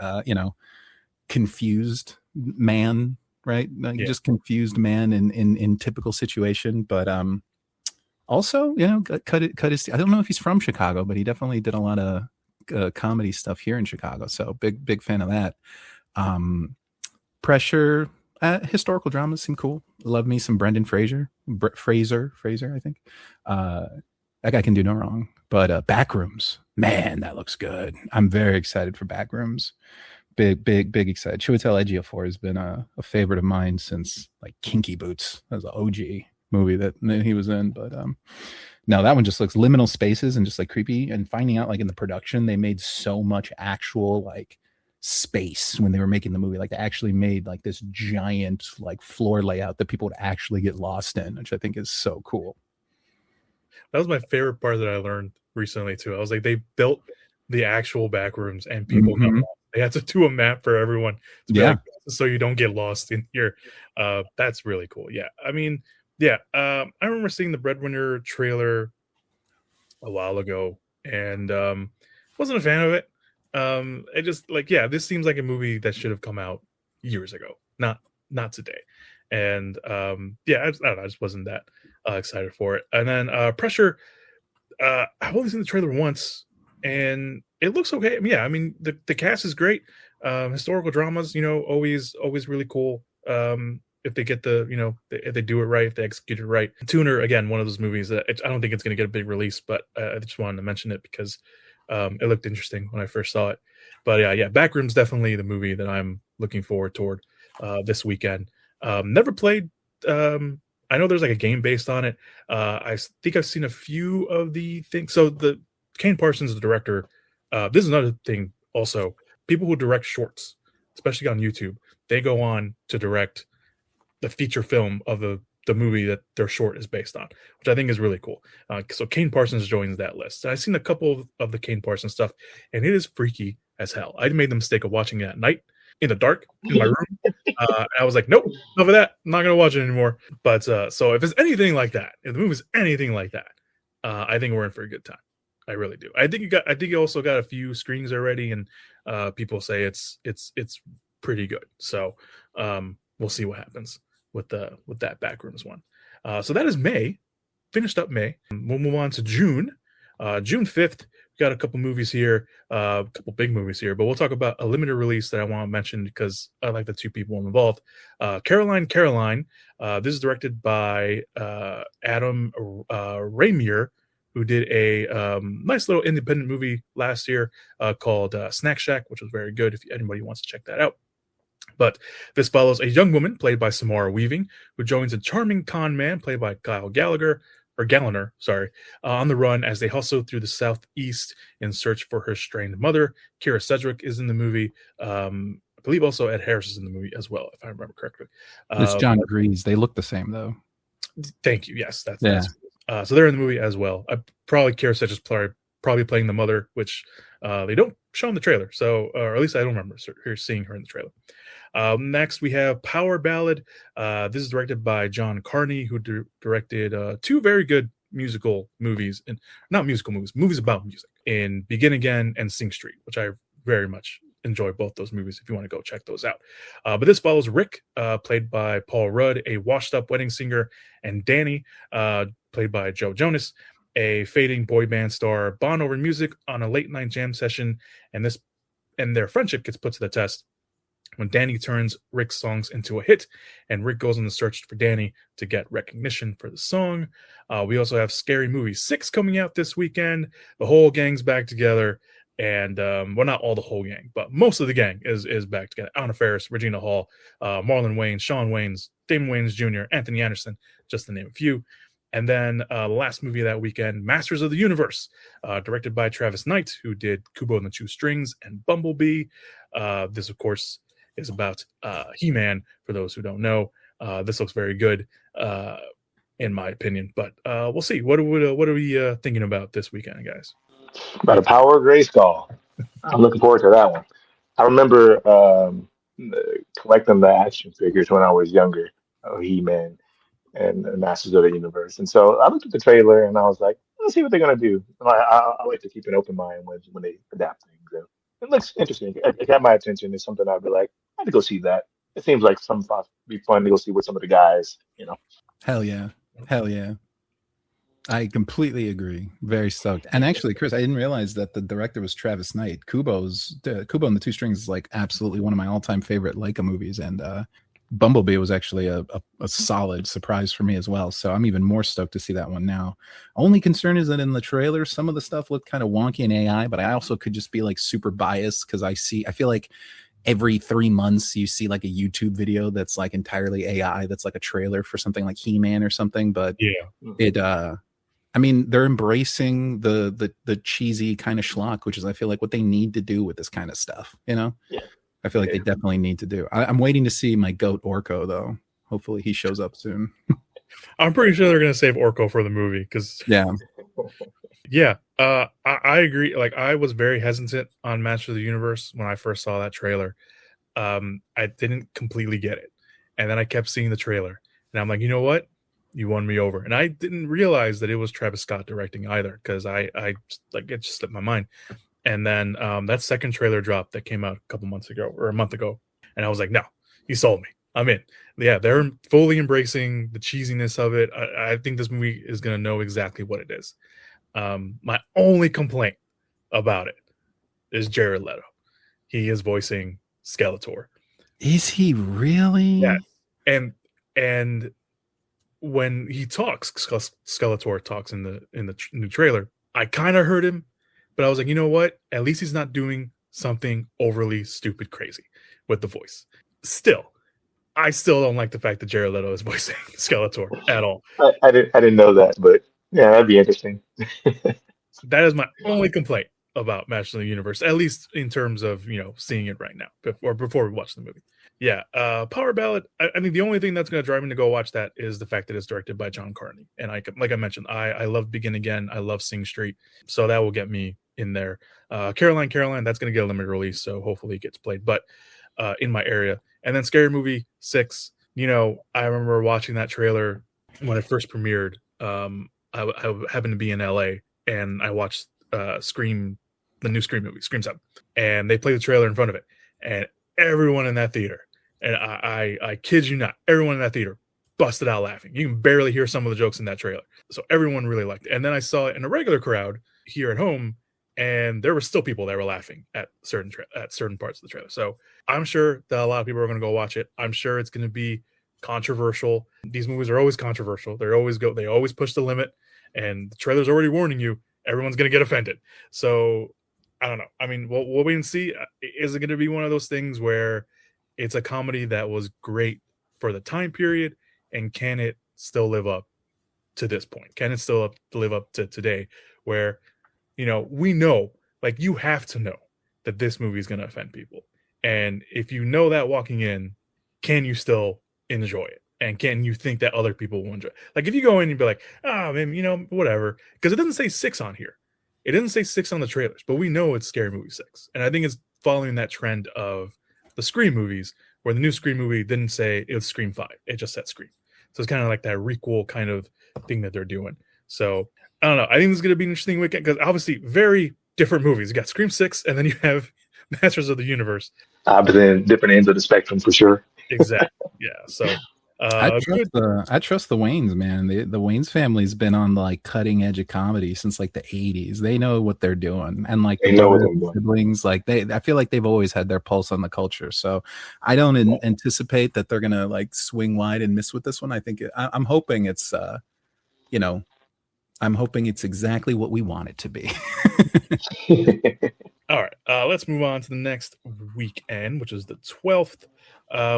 confused man, right? Like just confused man in typical situation. But I'll Also, cut his. I don't know if he's from Chicago, but he definitely did a lot of comedy stuff here in Chicago. So big fan of that. Pressure. Historical dramas seem cool. Love me some Brendan Fraser, I think. That guy can do no wrong. But Backrooms, man, that looks good. I'm very excited for Backrooms. Big excited. Chiwetel Ejiofor has been a favorite of mine since like Kinky Boots. That was an OG movie that he was in. But no, that one just looks liminal spaces and just like creepy. And finding out like in the production, they made so much actual like space when they were making the movie. Like they actually made like this giant like floor layout that people would actually get lost in, which I think is so cool. That was my favorite part that I learned recently too. I was like, they built the actual back rooms and people got lost. They had to do a map for everyone to be like, so you don't get lost in here. That's really cool. Yeah. I mean, yeah. I remember seeing the Breadwinner trailer a while ago and wasn't a fan of it. I just like, yeah, this seems like a movie that should have come out years ago, not today. And yeah, I don't know, I just wasn't that excited for it. And then Pressure, I've only seen the trailer once and it looks okay. Yeah, I mean the cast is great. Historical dramas, always really cool. If they get if they do it right, if they execute it right. Tuner, again, one of those movies that I don't think it's going to get a big release, but I just wanted to mention it because it looked interesting when I first saw it. But yeah, Backroom's definitely the movie that I'm looking forward toward this weekend. Never played. I know there's like a game based on it. I think I've seen a few of the things. So the Kane Parsons, the director. This is another thing. Also, people who direct shorts, especially on YouTube, they go on to direct the feature film of the movie that their short is based on, which I think is really cool. So Kane Parsons joins that list. And I've seen a couple of the Kane Parsons stuff, and it is freaky as hell. I made the mistake of watching it at night in the dark in my room. I was like, nope, enough of that. I'm not going to watch it anymore. But so if it's anything like that, if the movie's anything like that, I think we're in for a good time. I really do. I think you also got a few screenings already, and people say it's pretty good. So we'll see what happens with that Backrooms one. So that is May. Finished up May. We'll move on to June. June 5th, we got a couple movies here, a couple big movies here, but we'll talk about a limited release that I want to mention because I like the two people involved. Caroline. This is directed by Adam Ramier, who did a nice little independent movie last year called Snack Shack, which was very good if anybody wants to check that out. But this follows a young woman played by Samara Weaving, who joins a charming con man played by Kyle Gallagher, on the run as they hustle through the Southeast in search for her strained mother. Kira Sedgwick is in the movie. I believe also Ed Harris is in the movie as well, if I remember correctly. It's John Grease. They look the same, though. Thank you. Yes, that's so they're in the movie as well. Probably Kira Sedgwick's probably playing the mother, which they don't show in the trailer. So, or at least I don't remember seeing her in the trailer. Next, we have Power Ballad. This is directed by John Carney, who directed two very good musical movies, and not musical movies about music, in Begin Again and Sing Street, which I very much enjoy both those movies if you want to go check those out. But this follows Rick, played by Paul Rudd, a washed-up wedding singer, and Danny, played by Joe Jonas, a fading boy band star, bond over music on a late-night jam session, and their friendship gets put to the test when Danny turns Rick's songs into a hit, and Rick goes on the search for Danny to get recognition for the song. We also have Scary Movie 6 coming out this weekend. The whole gang's back together, and well, not all the whole gang, but most of the gang is back together. Anna Faris, Regina Hall, Marlon Wayans, Shawn Wayans, Damon Wayans Jr., Anthony Anderson, just to name a few. And then the last movie of that weekend, Masters of the Universe, directed by Travis Knight, who did Kubo and the Two Strings and Bumblebee. This, of course, is about He-Man, for those who don't know. This looks very good, in my opinion. But we'll see. What are we thinking about this weekend, guys? About a Power of Grayskull. I'm looking forward to that one. I remember collecting the action figures when I was younger, He-Man and Masters of the Universe. And so I looked at the trailer and I was like, let's see what they're going to do. And I like to keep an open mind when they adapt things. And it looks interesting. It got my attention. It's something I'd be like, I had to go see that. It seems like be fun to go see with some of the guys, Hell yeah. I completely agree. Very stoked. And actually, Chris, I didn't realize that the director was Travis Knight. Kubo and the Two Strings is like absolutely one of my all-time favorite Leica movies, and Bumblebee was actually a solid surprise for me as well. So I'm even more stoked to see that one now. Only concern is that in the trailer, some of the stuff looked kind of wonky in AI, but I also could just be like super biased because I feel like every 3 months you see like a YouTube video that's like entirely AI, that's like a trailer for something like He-Man or something. But Yeah. I mean, they're embracing the cheesy kind of schlock, which is I feel like what they need to do with this kind of stuff. You know, Yeah. I feel like they definitely need to do. I'm waiting to see my goat Orko though. Hopefully he shows up soon. I'm pretty sure they're gonna save Orko for the movie because Yeah, I agree. Like I was very hesitant on Master of the Universe when I first saw that trailer. I didn't completely get it, and then I kept seeing the trailer, and I'm like, you know what? You won me over. And I didn't realize that it was Travis Scott directing either because it just slipped my mind. And then that second trailer drop that came out a couple months ago or a month ago, and I was like, no, you sold me. I'm in. Yeah, they're fully embracing the cheesiness of it. I think this movie is going to know exactly what it is. My only complaint about it is Jared Leto. He is voicing Skeletor. Is he really? Yeah. And when he talks, Skeletor talks in the new trailer, I kind of heard him, but I was like, you know what? At least he's not doing something overly stupid crazy with the voice. Still, I still don't like the fact that Jared Leto is voicing Skeletor at all. I didn't know that, but yeah, that'd be interesting. That is my only complaint about Master of the Universe, at least in terms of seeing it right now before we watch the movie. Yeah, Power Ballad. I think the only thing that's going to drive me to go watch that is the fact that it's directed by John Carney, and like I mentioned, I love Begin Again. I love Sing Street, so that will get me in there. Caroline, that's going to get a limited release, so hopefully it gets played, but in my area. And then Scary Movie 6. I remember watching that trailer when it first premiered. I happened to be in LA, and I watched Scream, the new Scream movie, Scream 7, and they played the trailer in front of it, and everyone in that theater, and I kid you not, everyone in that theater busted out laughing. You can barely hear some of the jokes in that trailer. So everyone really liked it. And then I saw it in a regular crowd here at home, and there were still people that were laughing at certain parts of the trailer. So I'm sure that a lot of people are going to go watch it. I'm sure it's going to be controversial. These movies are always controversial. They always push the limit, and the trailer's already warning you everyone's going to get offended. So I don't know. I mean, we'll wait and see. Is it going to be one of those things where it's a comedy that was great for the time period, and can it still live up to this point? Can it still live up to today, where we know, like, you have to know that this movie is going to offend people, and if you know that walking in, can you still enjoy it? And can you think that other people will enjoy it? Like, if you go in and be like, oh man, whatever, because it doesn't say 6 on here. It doesn't say 6 on the trailers, but we know it's Scary Movie 6. And I think it's following that trend of the Scream movies, where the new Scream movie didn't say it was Scream 5. It just said Scream. So it's kind of like that requel kind of thing that they're doing. So I don't know. I think this is going to be an interesting weekend because obviously very different movies. You got Scream 6, and then you have Masters of the Universe. But then different ends of the spectrum for sure. Exactly. Yeah. So I trust the Wayans, man. The Wayans family's been on the like cutting edge of comedy since like the 80s. They know what they're doing, and like they know what they're doing. Siblings, like I feel like they've always had their pulse on the culture. So I don't anticipate that they're gonna like swing wide and miss with this one. I think I'm hoping it's I'm hoping it's exactly what we want it to be. All right, let's move on to the next weekend, which is the 12th.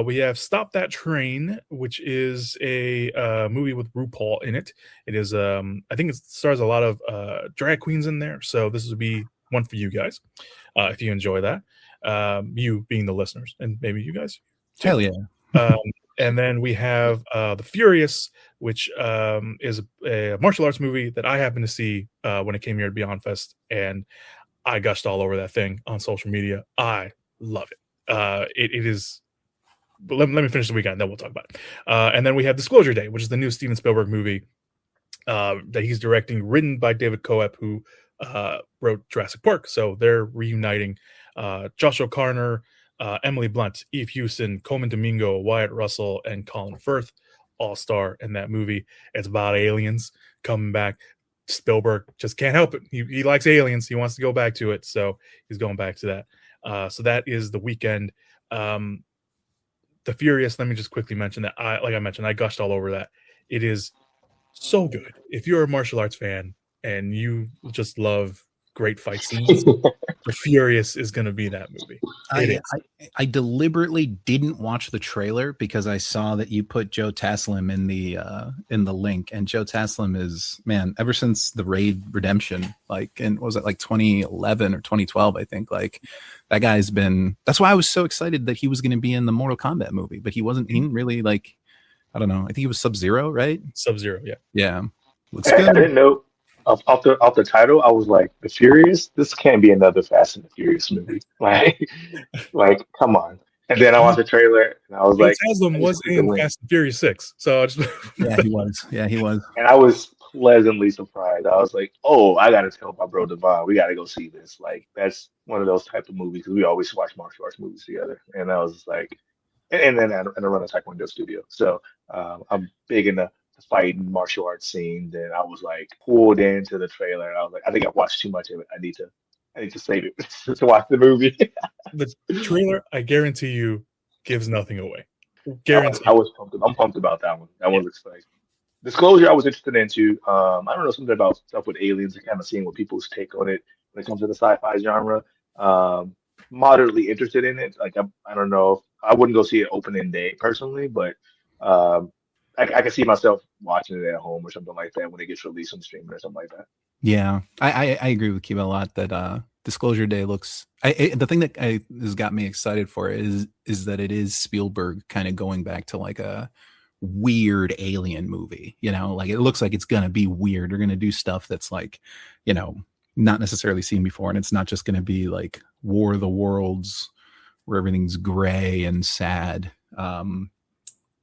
We have Stop That Train, which is a movie with RuPaul in it. It is, I think it stars a lot of drag queens in there, so this would be one for you guys if you enjoy that. You being the listeners, and maybe you guys too. Hell yeah. And then we have The Furious, which is a martial arts movie that I happened to see when it came here to Beyond Fest, and I gushed all over that thing on social media. I love it. It is. But let me finish the weekend, then we'll talk about it. And then we have Disclosure Day, which is the new Steven Spielberg movie that he's directing, written by David Coep, who wrote Jurassic Park. So they're reuniting Joshua Carner, Emily Blunt, Eve Hewson, Coleman Domingo, Wyatt Russell, and Colin Firth all star in that movie. It's about aliens coming back Spielberg just can't help it. He likes aliens. He wants to go back to it, so he's going back to that. So that is the weekend. The Furious. Let me just quickly mention that. Like I mentioned, I gushed all over that. It is so good. If you're a martial arts fan and you just love great fight scenes, The Furious is going to be that movie. I deliberately didn't watch the trailer because I saw that you put Joe Taslim in the link, and Joe Taslim is, man, ever since the Raid Redemption, like, and was it like 2011 or 2012, I think, like that guy's been. That's why I was so excited that he was going to be in the Mortal Kombat movie, but he wasn't. He didn't really, like, I don't know. I think he was Sub-Zero, right? Sub-Zero, yeah. Yeah, looks I good. didn't know. Off the title, I was like, The Furious? This can't be another Fast and the Furious movie. Like, come on. And then I watched the trailer, and I was like, Taslim was in Fast and Furious 6. So I just Yeah, he was. Yeah, he was. and I was pleasantly surprised. I was like, oh, I got to tell my bro Devon, we got to go see this. Like, that's one of those type of movies, because we always watch martial arts movies together. And I was just like, and then I run a Taekwondo studio. So I'm big into fighting martial arts scenes, and I was like pulled into the trailer, and I was like, I think I watched too much of it. I need to save it to watch the movie. The trailer, I guarantee you, gives nothing away. I was pumped. I'm pumped about that one. That one looks like Disclosure. I was interested into. I don't know, something about stuff with aliens and kind of seeing what people's take on it when it comes to the sci-fi genre. Moderately interested in it. Like I don't know if I wouldn't go see it opening day personally, but I can see myself watching it at home or something like that when it gets released on streaming or something like that. Yeah, I agree with Kiva a lot that Disclosure Day looks. The thing that has got me excited for it is that it is Spielberg kind of going back to like a weird alien movie. You know, like it looks like it's gonna be weird. They're gonna do stuff that's like, you know, not necessarily seen before, and it's not just gonna be like War of the Worlds where everything's gray and sad.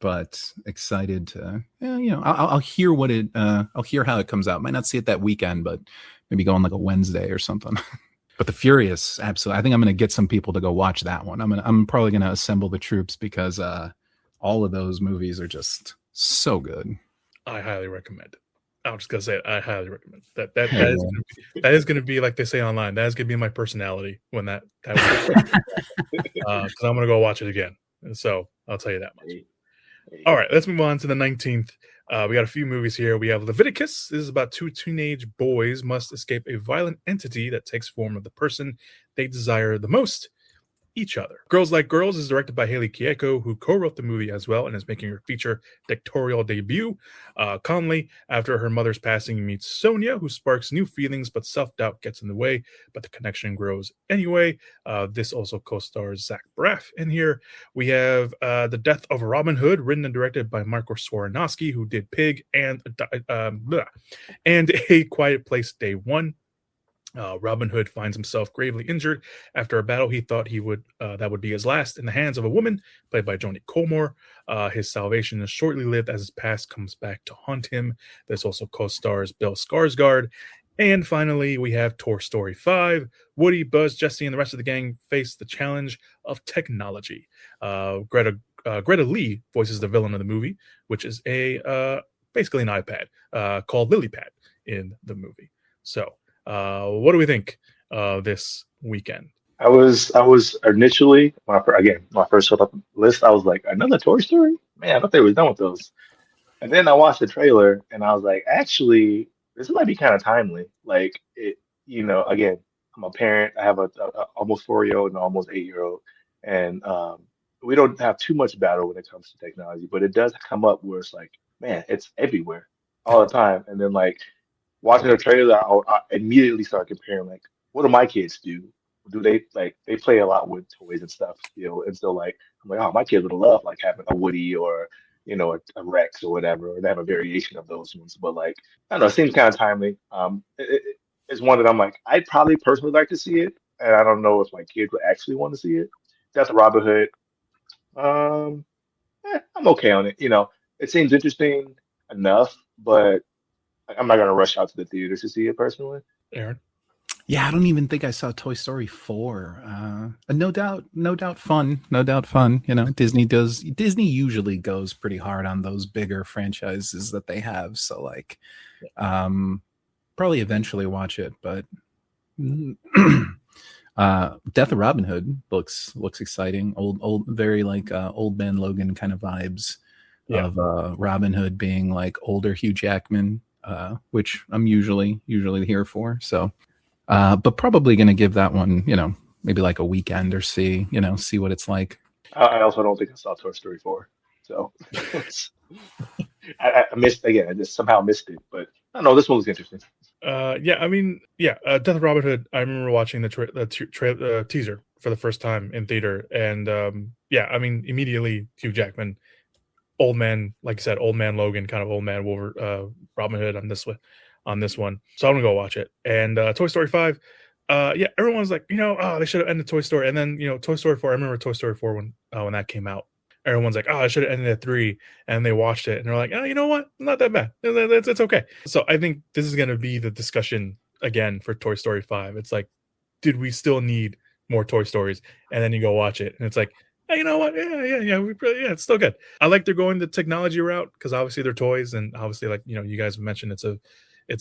But excited to, you know, I'll hear what it, I'll hear how it comes out. Might not see it that weekend, but maybe go on like a Wednesday or something. But The Furious, absolutely. I think I'm going to get some people to go watch that one. I'm probably going to assemble the troops because all of those movies are just so good. I highly recommend it. I'm just gonna say it. I highly recommend it. That is gonna be like they say online. That is gonna be my personality when that because I'm gonna go watch it again. And so I'll tell you that much. All right, let's move on to the 19th. We got a few movies here. We have Leviticus. This is about two teenage boys must escape a violent entity that takes form of the person they desire the most, each other. Girls Like Girls is directed by Haley Kiyoko, who co-wrote the movie as well and is making her feature directorial debut. Conley, after her mother's passing, meets Sonia, who sparks new feelings, but self-doubt gets in the way, but the connection grows anyway. This also co-stars Zach Braff. In here, we have The Death of Robin Hood, written and directed by Marco Swaronowski, who did Pig and A Quiet Place Day One. Robin Hood finds himself gravely injured after a battle he thought that would be his last in the hands of a woman played by Joni Colmore. His salvation is shortly lived as his past comes back to haunt him. This also co-stars Bill Skarsgård. And finally, we have Toy Story 5. Woody, Buzz, Jesse, and the rest of the gang face the challenge of technology. Greta Lee voices the villain of the movie, which is basically an iPad called LilyPad in the movie. So what do we think this weekend? I was initially when I first saw the list, I was like, another Toy Story? Man, I thought they were done with those. And then I watched the trailer and I was like, actually, this might be kind of timely. Like it, you know, again, I'm a parent. I have a almost 4-year-old and an almost 8-year-old, and we don't have too much battle when it comes to technology, but it does come up where it's like, man, it's everywhere all the time. And then like watching the trailer, I immediately start comparing like, what do my kids do? Do they play a lot with toys and stuff, you know? And so like I'm like, oh, my kids would love like having a Woody or, you know, a Rex or whatever, or they have a variation of those ones. But like, I don't know, it seems kind of timely. It's one that I'm like, I'd probably personally like to see it, and I don't know if my kids would actually want to see it. That's Robin Hood. I'm okay on it. You know, it seems interesting enough, but I'm not gonna rush out to the theaters to see it personally. Aaron? Yeah, I don't even think I saw Toy Story 4. No doubt fun. You know, Disney usually goes pretty hard on those bigger franchises that they have. So like, but probably eventually watch it, but Death of Robin Hood looks exciting. Old, very like Old Man Logan kind of vibes of Robin Hood being like older Hugh Jackman, which I'm usually here for. So, but probably going to give that one, maybe like a weekend or see what it's like. I also don't think I saw Toy Story 4, so I missed again. I just somehow missed it, but I don't know. This one was interesting. Death of Robin Hood. I remember watching the teaser for the first time in theater, and immediately Hugh Jackman, old man, like you said, old man Logan, kind of old man Robin Hood on this one. So I'm gonna go watch it. And Toy Story 5. Everyone's like, they should have ended Toy Story, and then Toy Story 4. I remember Toy Story 4 when that came out. Everyone's like, I should have ended at 3, and they watched it and they're like, you know what? Not that bad. It's okay. So I think this is going to be the discussion again for Toy Story 5. It's like, did we still need more Toy Stories? And then you go watch it, and it's like, hey, you know what? It's still good. I like they're going the technology route because obviously they're toys, and obviously, like you guys mentioned, it's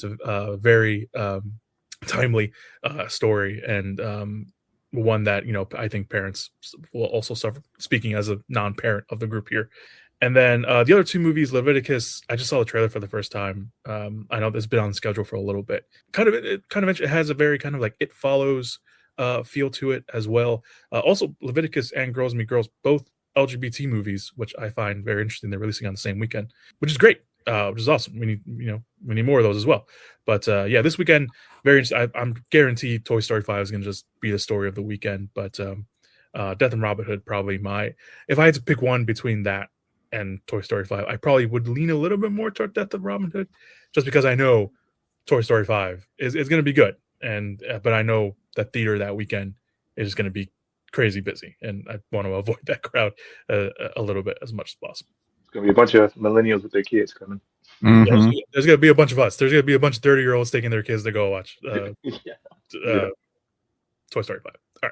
a very timely story, and one that I think parents will also suffer, speaking as a non-parent of the group here. And then the other two movies, Leviticus, I just saw the trailer for the first time. I know this has been on the schedule for a little bit. It has a very kind of like It Follows feel to it as well. Also, Leviticus and Girls Meet Girls, both LGBT movies, which I find very interesting. They're releasing on the same weekend, which is great. Which is awesome. We need more of those as well. But this weekend, very interesting. I'm guaranteed Toy Story 5 is going to just be the story of the weekend. But Death and Robin Hood, probably if I had to pick one between that and Toy Story 5, I probably would lean a little bit more toward Death of Robin Hood, just because I know Toy Story 5 is going to be good, but I know that theater that weekend is going to be crazy busy, and I want to avoid that crowd a little bit as much as possible. It's going to be a bunch of millennials with their kids coming. Mm-hmm. There's going to be a bunch of us. There's going to be a bunch of 30-year-olds taking their kids to go watch Toy Story 5. All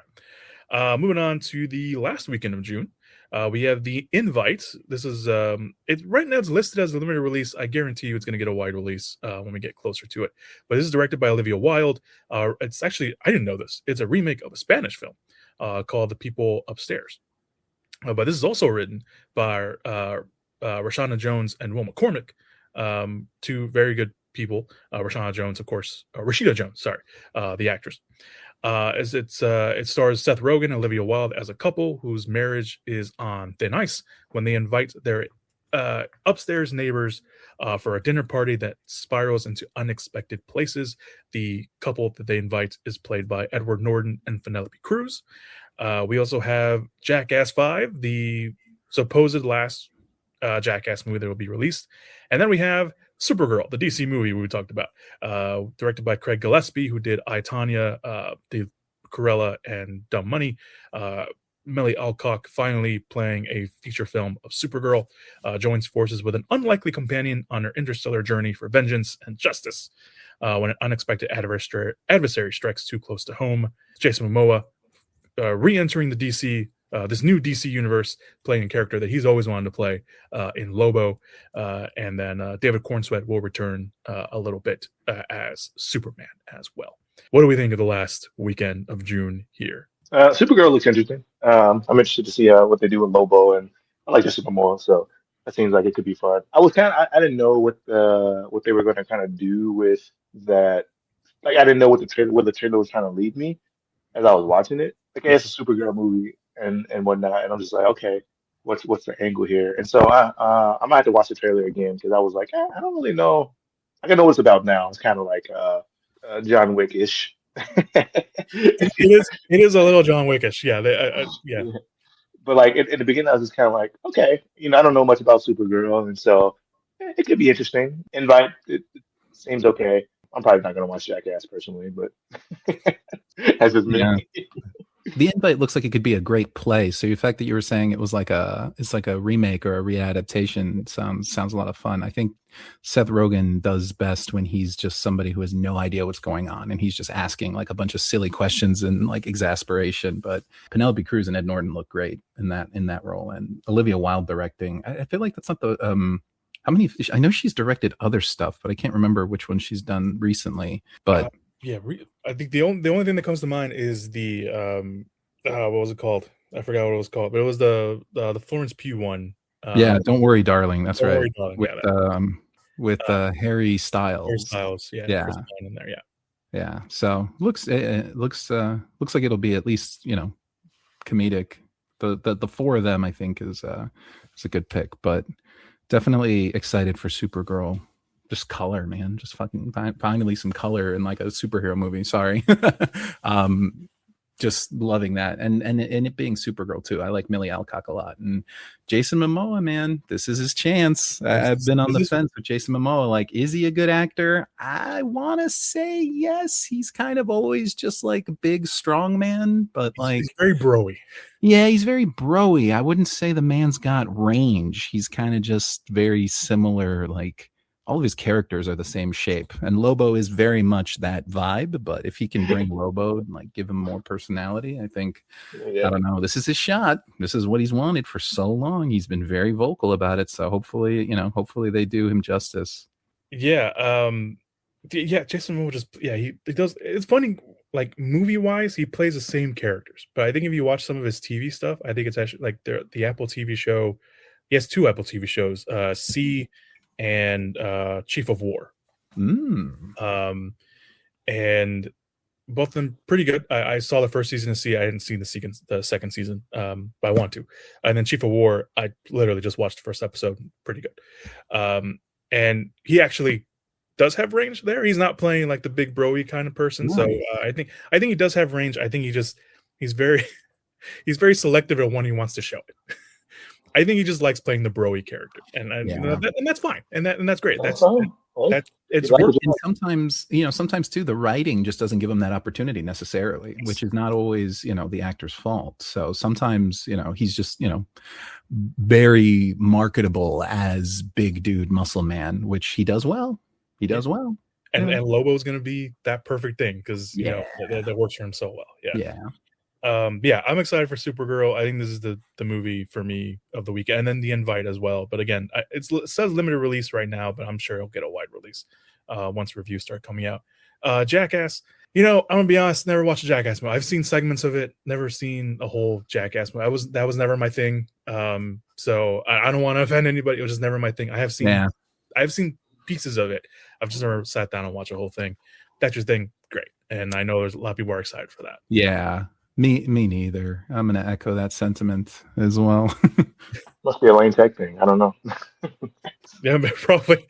right. Moving on to the last weekend of June. We have The Invite. This is right now it's listed as a limited release. I guarantee you it's going to get a wide release when we get closer to it. But this is directed by Olivia Wilde. It's actually, I didn't know this. It's a remake of a Spanish film called The People Upstairs. But this is also written by Rashana Jones and Will McCormick, two very good people. Rashida Jones, the actress. It stars Seth Rogen and Olivia Wilde as a couple whose marriage is on thin ice when they invite their upstairs neighbors for a dinner party that spirals into unexpected places. The couple that they invite is played by Edward Norton and Penelope Cruz. We also have Jackass 5, the supposed last Jackass movie that will be released. And then we have Supergirl, the DC movie we talked about, directed by Craig Gillespie, who did I, Tonya, Dave Cruella, and Dumb Money. Millie Alcock, finally playing a feature film of Supergirl, joins forces with an unlikely companion on her interstellar journey for vengeance and justice. When an unexpected adversary strikes too close to home, Jason Momoa re-entering the DC, this new DC universe, playing a character that he's always wanted to play in Lobo, and then David Cornsweet will return a little bit as Superman as well. What do we think of the last weekend of June here? Supergirl looks interesting. I'm interested to see what they do with Lobo, and I like Jessica Moore, so that seems like it could be fun. I didn't know what they were going to kind of do with that. Like, I didn't know where the trailer was trying to lead me as I was watching it. Like, it's a Supergirl movie and whatnot, and I'm just like, okay, what's the angle here? And so I might have to watch the trailer again, because I was like, I don't really know. I know what it's about now. It's kind of like John Wick-ish. It is a little John Wick-ish, yeah. But like in the beginning, I was just kind of like, okay, I don't know much about Supergirl, and so it could be interesting. Invite, it seems okay. I'm probably not gonna watch Jackass personally, but that's just me. Yeah. The Invite looks like it could be a great play. So the fact that you were saying it's like a remake or a readaptation sounds a lot of fun. I think Seth Rogen does best when he's just somebody who has no idea what's going on and he's just asking like a bunch of silly questions and like exasperation. But Penelope Cruz and Ed Norton look great in that role, and Olivia Wilde directing. I feel like that's not the How many? I know she's directed other stuff, but I can't remember which one she's done recently. But I think the only thing that comes to mind is the what was it called? I forgot what it was called, but it was the Florence Pugh one. yeah, Don't Worry, Darling. That's Don't right. Worry, Darling. With Harry Styles. Harry Styles, Yeah. Chris Pine in there, yeah. Yeah. So looks like it'll be at least, you know, comedic. The four of them I think is a good pick, but definitely excited for Supergirl. Just color, man. Just fucking finally some color in like a superhero movie. Sorry. Just loving that, and it being Supergirl too. I like Millie Alcock a lot, and Jason Momoa, man, this is his chance. I've been on the fence with Jason Momoa. Like, is he a good actor? I want to say yes. He's kind of always just like a big, strong man, but like he's very broy. Yeah, he's very broy. I wouldn't say the man's got range. He's kind of just very similar, like. All of his characters are the same shape, and Lobo is very much that vibe. But if he can bring Lobo and like give him more personality, I think I don't know. This is his shot. This is what he's wanted for so long. He's been very vocal about it. So hopefully they do him justice. Yeah, Jason Momoa he does. It's funny, like movie wise, he plays the same characters. But I think if you watch some of his TV stuff, I think it's actually like the Apple TV show. He has two Apple TV shows. C and Chief of War. And both of them pretty good. I saw the first season of C. I hadn't seen the second season, but I want to. And then Chief of War, I literally just watched the first episode. Pretty good. And he actually does have range there. He's not playing like the big broy kind of person. Nice. So I think he does have range. I think he's very selective at when he wants to show it. I think he just likes playing the broy character, and that's fine, and that's great. That's it's work. And sometimes too, the writing just doesn't give him that opportunity necessarily, which is not always the actor's fault. So sometimes he's just very marketable as big dude muscle man, which he does well. He does well, and Lobo's going to be that perfect thing because that works for him so well. I'm excited for Supergirl. I think this is the movie for me of the weekend, and then The Invite as well. But again, it says limited release right now, but I'm sure it'll get a wide release once reviews start coming out. Jackass, I'm gonna be honest, never watched a Jackass movie. I've seen segments of it, never seen a whole Jackass movie. That was never my thing. So I don't want to offend anybody. It was just never my thing. I've seen pieces of it. I've just never sat down and watched a whole thing. That's your thing, great. And I know there's a lot of people are excited for that. Yeah. Me neither. I'm going to echo that sentiment as well. Must be a Lane Tech thing. I don't know. Yeah, but probably.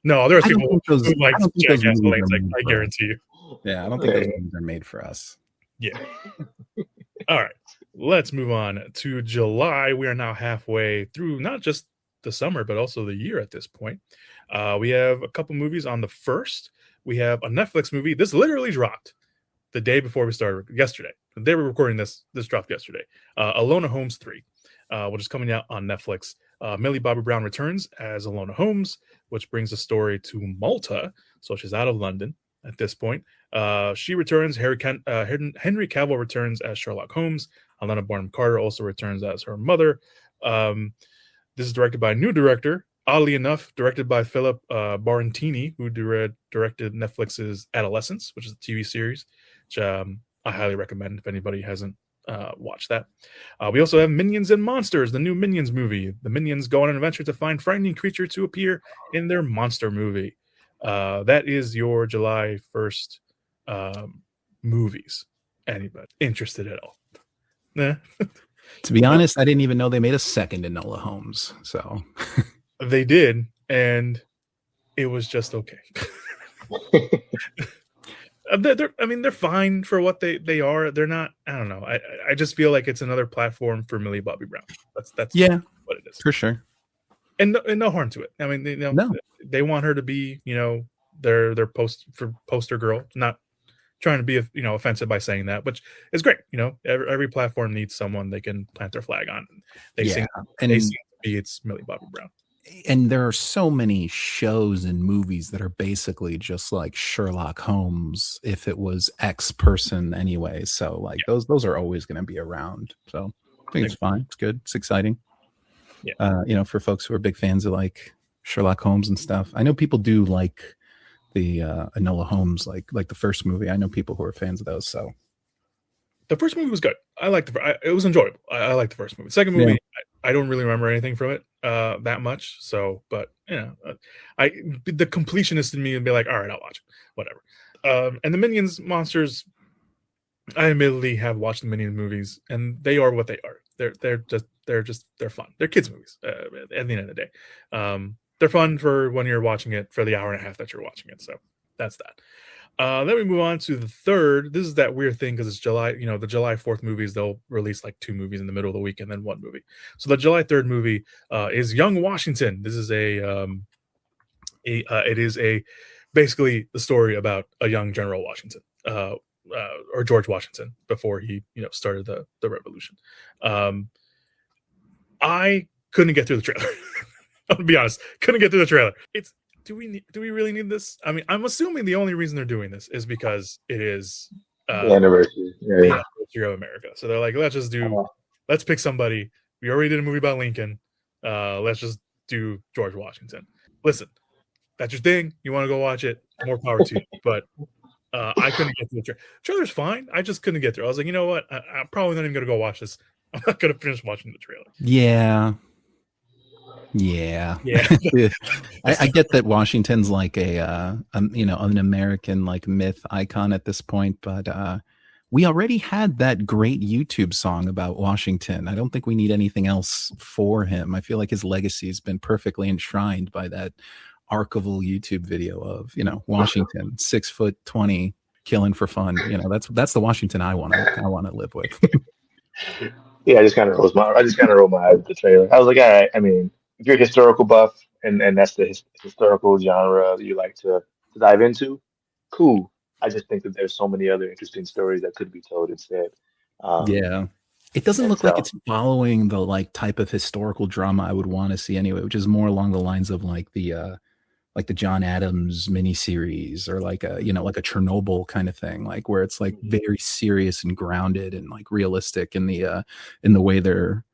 No, there's people who like Jackass Lane Tech. I guarantee you. Yeah, I don't think those movies are made for us. Yeah. All right. Let's move on to July. We are now halfway through not just the summer, but also the year at this point. We have a couple movies on the 1st. We have a Netflix movie. This literally dropped the day before we started yesterday. The day we're recording this dropped yesterday. Enola Holmes 3, which is coming out on Netflix. Millie Bobby Brown returns as Enola Holmes, which brings the story to Malta. So she's out of London at this point. She returns. Henry Cavill returns as Sherlock Holmes. Helena Bonham Carter also returns as her mother. This is directed by a new director. Oddly enough, directed by Philip Barantini, who directed Netflix's Adolescence, which is a TV series, which I highly recommend if anybody hasn't watched that. We also have Minions and Monsters, the new Minions movie. The Minions go on an adventure to find frightening creatures to appear in their monster movie. That is your July 1st movies. Anybody interested at all? Nah. To be honest, I didn't even know they made a second Enola Holmes. So they did, and it was just okay. They're fine for what they are. They're not. I don't know. I just feel like it's another platform for Millie Bobby Brown. That's what it is for sure. And no harm to it. I mean, they want her to be their poster girl. Not trying to be offensive by saying that, which is great. Every platform needs someone they can plant their flag on. They seem to be it's Millie Bobby Brown. And there are so many shows and movies that are basically just like Sherlock Holmes if it was X person anyway. So those are always going to be around. So I think it's fine. It's good. It's exciting. Yeah. For folks who are big fans of like Sherlock Holmes and stuff. I know people do like the Enola Holmes, like the first movie. I know people who are fans of those. So The first movie was good. I liked it was enjoyable. I liked the first movie. The second movie, I don't really remember anything from it that much. So, but the completionist in me would be like, all right, I'll watch it, whatever. And the Minions monsters, I admittedly have watched the Minions movies, and they are what they are. They're fun. They're kids movies at the end of the day. They're fun for when you're watching it for the hour and a half that you're watching it. So that's that. Then we move on to the third. This is that weird thing because it's July. The July 4th movies, they'll release like 2 movies in the middle of the week and then 1 movie. So the July 3rd movie is Young Washington. This is basically the story about a young General Washington, or George Washington, before he started the revolution. I couldn't get through the trailer. I'll be honest, couldn't get through the trailer. Do we really need this? I mean, I'm assuming the only reason they're doing this is because it is the anniversary. the anniversary of America. So they're like, let's pick somebody. We already did a movie about Lincoln. Let's just do George Washington. Listen, that's your thing. You want to go watch it? More power to you. But I couldn't get through the trailer. Trailer's fine. I just couldn't get through. I was like, you know what? I'm probably not even going to go watch this. I'm not going to finish watching the trailer. Yeah. I get that Washington's like an American like myth icon at this point, but we already had that great YouTube song about Washington. I don't think we need anything else for him. I feel like his legacy has been perfectly enshrined by that archival YouTube video of Washington, 6'20", killing for fun. That's the Washington I want to live with. Yeah, I just kind of rolled my eyes at the trailer. I was like, all right. I mean, if you're a historical buff and that's the historical genre that you like to dive into, cool. I just think that there's so many other interesting stories that could be told instead. It doesn't look like it's following the like type of historical drama I would want to see anyway, which is more along the lines of like the John Adams miniseries or like a Chernobyl kind of thing, like where it's like very serious and grounded and like realistic in the way they're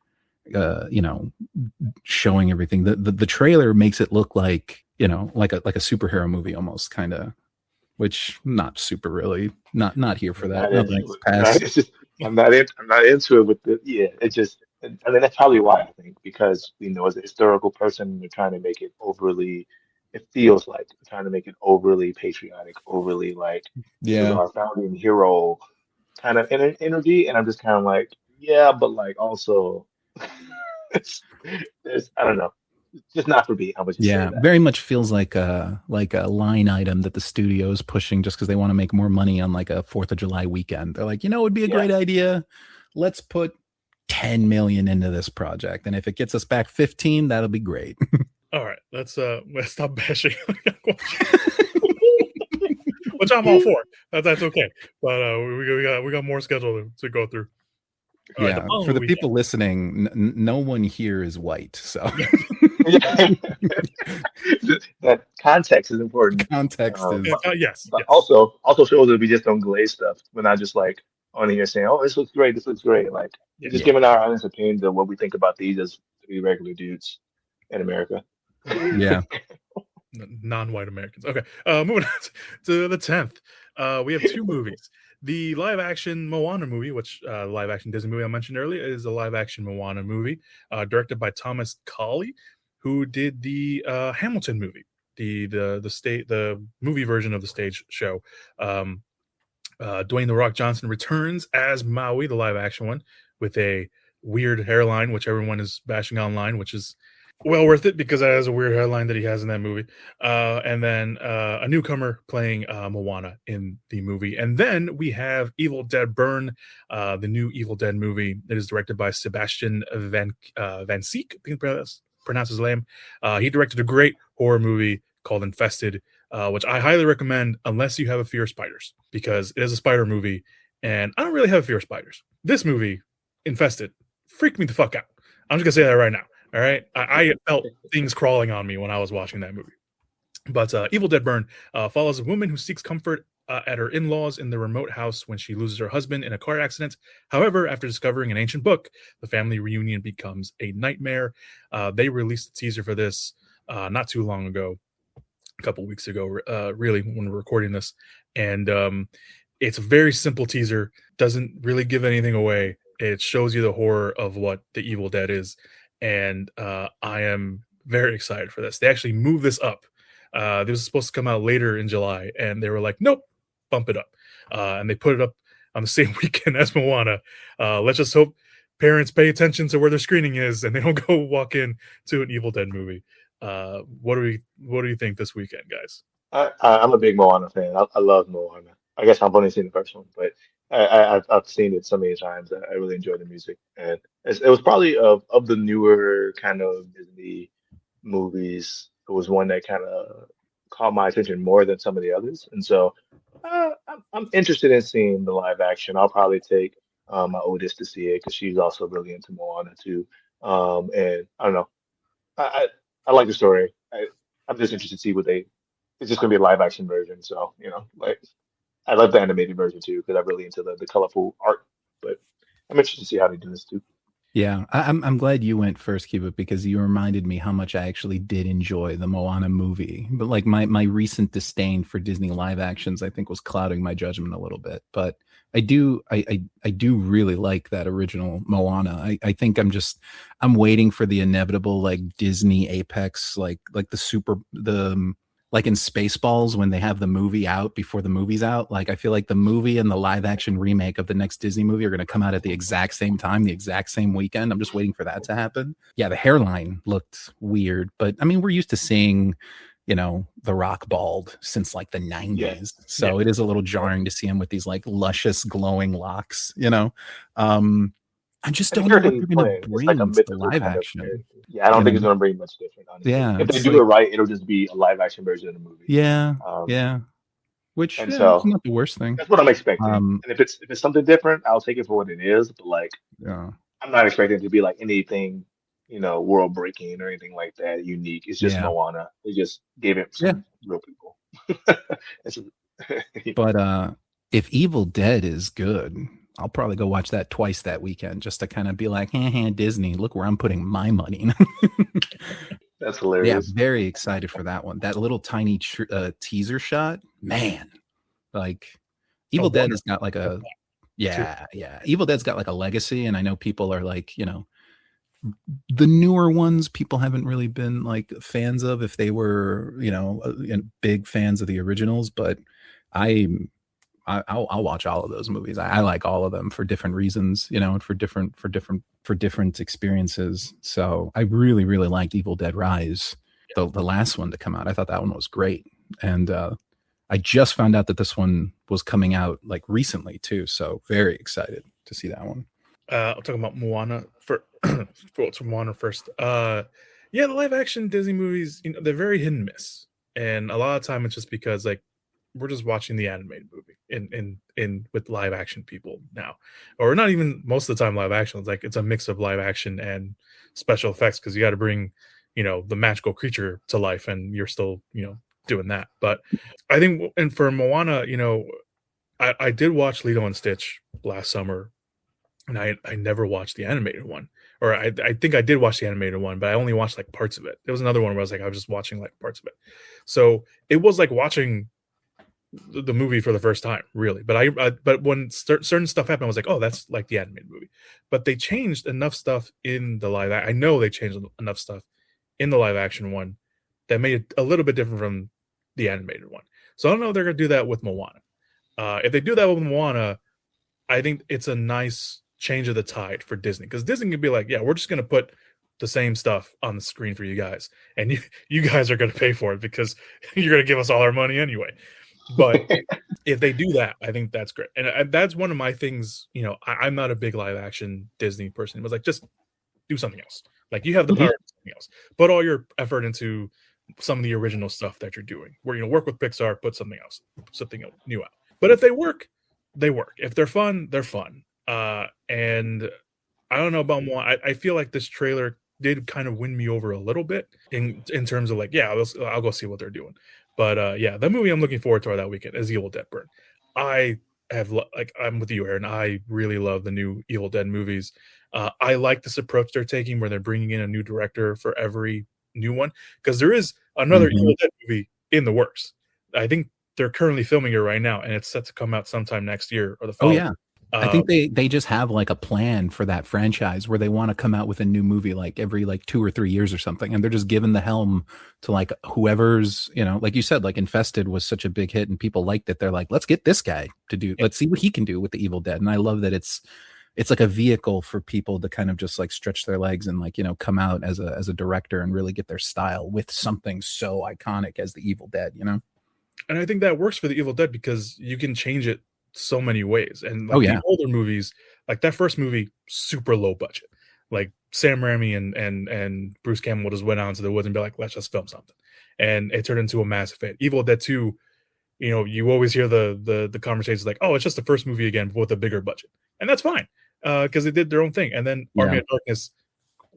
showing everything. The trailer makes it look like like a superhero movie almost, kind of, which not super really not here for that. I'm not into it with the it just, I mean, that's probably why, I think, because as a historical person, they're trying to make it overly, it feels like they're trying to make it overly patriotic, overly like our founding hero kind of energy, and I'm just kind of like, but like also there's I don't know, it's just not for me. How much? Very much feels like a line item that the studio is pushing just because they want to make more money on like a 4th of July weekend. They're like, it would be a great idea. Let's put 10 million into this project, and if it gets us back 15, that'll be great. All right, let's stop bashing, which I'm all for. That's okay, but we got more schedule to go through. Right, for the people listening, no one here is white, so that context is important. Context is yes. But also shows that we just don't glaze stuff. We're not just like on here saying, "Oh, this looks great. Like just giving our honest opinions of what we think about these as 3 regular dudes in America. Yeah. Non-white Americans. Okay. Moving on to the 10th. We have 2 movies. The live-action Moana movie, which live-action Disney movie I mentioned earlier, is a live-action Moana movie directed by Thomas Cawley, who did the Hamilton movie, the movie version of the stage show. Dwayne "The Rock" Johnson returns as Maui, the live-action one, with a weird hairline, which everyone is bashing online, which is well worth it because it has a weird hairline that he has in that movie. And then a newcomer playing Moana in the movie. And then we have Evil Dead Burn, the new Evil Dead movie that is directed by Sebastian Van Sieck, I think pronounce his name. He directed a great horror movie called Infested, which I highly recommend unless you have a fear of spiders, because it is a spider movie, and I don't really have a fear of spiders. This movie, Infested, freaked me the fuck out. I'm just going to say that right now. All right. I felt things crawling on me when I was watching that movie. But Evil Dead Burn follows a woman who seeks comfort at her in-laws in the remote house when she loses her husband in a car accident. However, after discovering an ancient book, the family reunion becomes a nightmare. They released a teaser for this not too long ago, a couple weeks ago, really, when we're recording this. And it's a very simple teaser, doesn't really give anything away. It shows you the horror of what the Evil Dead is. And I am very excited for this. They actually moved this up. This was supposed to come out later in July, and they were like, nope, bump it up. And they put it up on the same weekend as Moana. Let's just hope parents pay attention to where their screening is and they don't go walk in to an Evil Dead movie. What do you think this weekend, guys? I'm a big Moana fan. I love Moana. I guess I've only seen the first one, but I've seen it so many times that I really enjoy the music. And it was probably of the newer kind of Disney movies, it was one that kind of caught my attention more than some of the others. And so I'm interested in seeing the live action. I'll probably take my oldest to see it because she's also really into Moana too. And I don't know. I like the story. I'm just interested to see what they. It's just gonna be a live action version, so like I love the animated version too because I'm really into the colorful art. But I'm interested to see how they do this too. Yeah, I'm glad you went first, Cuba, because you reminded me how much I actually did enjoy the Moana movie. But like my recent disdain for Disney live actions, I think, was clouding my judgment a little bit. But I do really like that original Moana. I think I'm waiting for the inevitable like Disney apex, like like in Spaceballs when they have the movie out before the movie's out. Like I feel like the movie and the live action remake of the next Disney movie are going to come out at the exact same time, the exact same weekend. I'm just waiting for that to happen. Yeah, the hairline looked weird, but I mean, we're used to seeing, The Rock bald since like the 90s. Yeah. So It is a little jarring to see him with these like luscious glowing locks, I just don't know what they're going to bring to the live action. Yeah, I don't think it's going to bring much different. Honestly. Yeah, if they do it right, it'll just be a live action version of the movie. Yeah, yeah. Which and is so not the worst thing. That's what I'm expecting. And if it's something different, I'll take it for what it is. But like, yeah, I'm not expecting it to be like anything, world breaking or anything like that, unique. It's just Moana. They just gave it some real people. But if Evil Dead is good, I'll probably go watch that twice that weekend just to kind of be like, hey, Disney, look where I'm putting my money. That's hilarious. Yeah, very excited for that one. That little tiny teaser shot, man. Like Evil Dead has got like a Evil Dead's got like a legacy, and I know people are like, the newer ones people haven't really been like fans of if they were, big fans of the originals, but I'll watch all of those movies. I like all of them for different reasons, and for different experiences. So I really, really liked Evil Dead Rise, the last one to come out. I thought that one was great. And I just found out that this one was coming out like recently too. So very excited to see that one. I'm talking about Moana Moana first. The live action Disney movies, they're very hit and miss. And a lot of time it's just because like we're just watching the animated movie in with live action people now, or not even most of the time live action. It's like it's a mix of live action and special effects because you got to bring the magical creature to life, and you're still doing that. But I think, and for Moana, I did watch Lilo and Stitch last summer, and I never watched the animated one, or I think I did watch the animated one, but I only watched like parts of it. There was another one where I was just watching like parts of it, so it was like watching the movie for the first time, really. But but when certain stuff happened, I was like, oh, that's like the animated movie. But they changed enough stuff in the live. I know they changed enough stuff in the live action one that made it a little bit different from the animated one. So I don't know if they're gonna do that with Moana. If they do that with Moana, I think it's a nice change of the tide for Disney, because Disney can be like, yeah, we're just gonna put the same stuff on the screen for you guys, and you guys are gonna pay for it because you're gonna give us all our money anyway. But if they do that, I think that's great. And that's one of my things, I'm not a big live action Disney person. It was like, just do something else. Like, you have the power to do something else. Put all your effort into some of the original stuff that you're doing. Where, work with Pixar, put something new out. But if they work, they work. If they're fun, they're fun. And I don't know about more. I feel like this trailer did kind of win me over a little bit in terms of like, yeah, I'll go see what they're doing. But the movie I'm looking forward to that weekend is Evil Dead Burn. I'm with you, Aaron. I really love the new Evil Dead movies. I like this approach they're taking where they're bringing in a new director for every new one, because there is another Mhm. Evil Dead movie in the works. I think they're currently filming it right now, and it's set to come out sometime next year or the Oh following. yeah. I think they just have like a plan for that franchise where they want to come out with a new movie like every like 2 or 3 years or something, and they're just giving the helm to like whoever's, like you said, like Infested was such a big hit and people liked it. They're like, let's get this guy to do, let's see what he can do with the Evil Dead. And I love that it's like a vehicle for people to kind of just like stretch their legs and like, come out as a director and really get their style with something so iconic as the Evil Dead. And I think that works for the Evil Dead because you can change it so many ways. And like Oh, yeah. the older movies, like that first movie, super low budget. Like Sam Raimi and Bruce Campbell just went out into the woods and be like, let's just film something. And it turned into a massive hit. Evil Dead 2, you always hear the conversations like, oh, it's just the first movie again with a bigger budget. And that's fine because they did their own thing. And then Army of Darkness,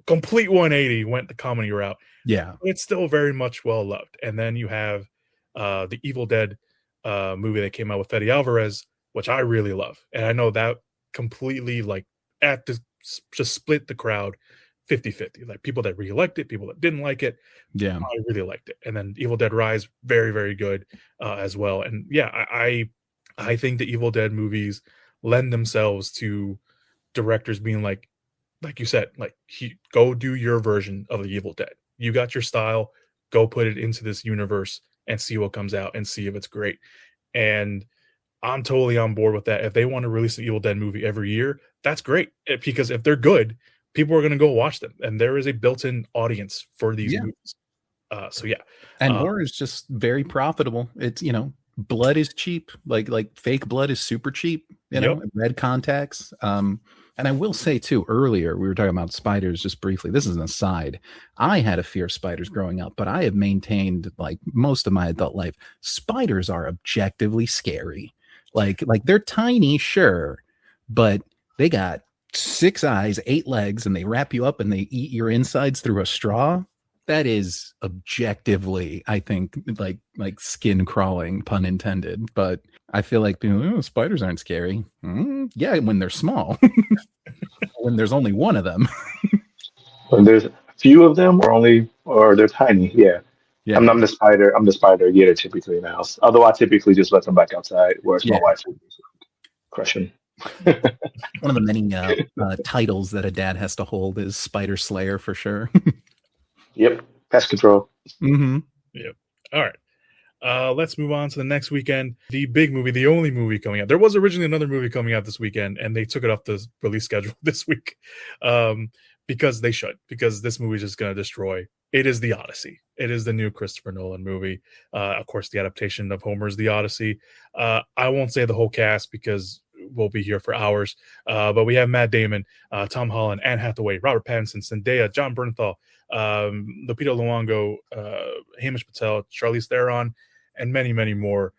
complete 180, went the comedy route. Yeah. But it's still very much well loved. And then you have the Evil Dead movie that came out with Fede Alvarez, which I really love. And I know that completely just split the crowd 50-50. Like people that really liked it, people that didn't like it. Yeah. I really liked it. And then Evil Dead Rise, very, very good as well. And yeah, I think the Evil Dead movies lend themselves to directors being like you said, like go do your version of the Evil Dead. You got your style, go put it into this universe and see what comes out and see if it's great. And I'm totally on board with that. If they want to release an Evil Dead movie every year, that's great. Because if they're good, people are going to go watch them. And there is a built-in audience for these movies. So yeah. And horror is just very profitable. It's, blood is cheap. Like fake blood is super cheap, red contacts. And I will say too, earlier we were talking about spiders just briefly. This is an aside. I had a fear of spiders growing up, but I have maintained like most of my adult life, spiders are objectively scary. Like they're tiny, sure, but they got 6 eyes, 8 legs, and they wrap you up and they eat your insides through a straw. That is objectively, I think, like skin crawling, pun intended. But I feel like spiders aren't scary. Yeah, when they're small. When there's only one of them. When there's a few of them, or they're tiny. Yeah. I'm the spider getter typically in the house. Although I typically just let them back outside, whereas my wife would crush them. One of the many titles that a dad has to hold is Spider Slayer for sure. Yep, pest control. Mm-hmm. Yep. All right. Let's move on to the next weekend. The big movie, the only movie coming out. There was originally another movie coming out this weekend, and they took it off the release schedule this week because they should. Because this movie is just going to destroy. It is The Odyssey. It is the new Christopher Nolan movie. Of course, the adaptation of Homer's The Odyssey. I won't say the whole cast because we'll be here for hours. But we have Matt Damon, Tom Holland, Anne Hathaway, Robert Pattinson, Zendaya, John Bernthal, Lupita Nyong'o, Hamish Patel, Charlize Theron, and many, many more.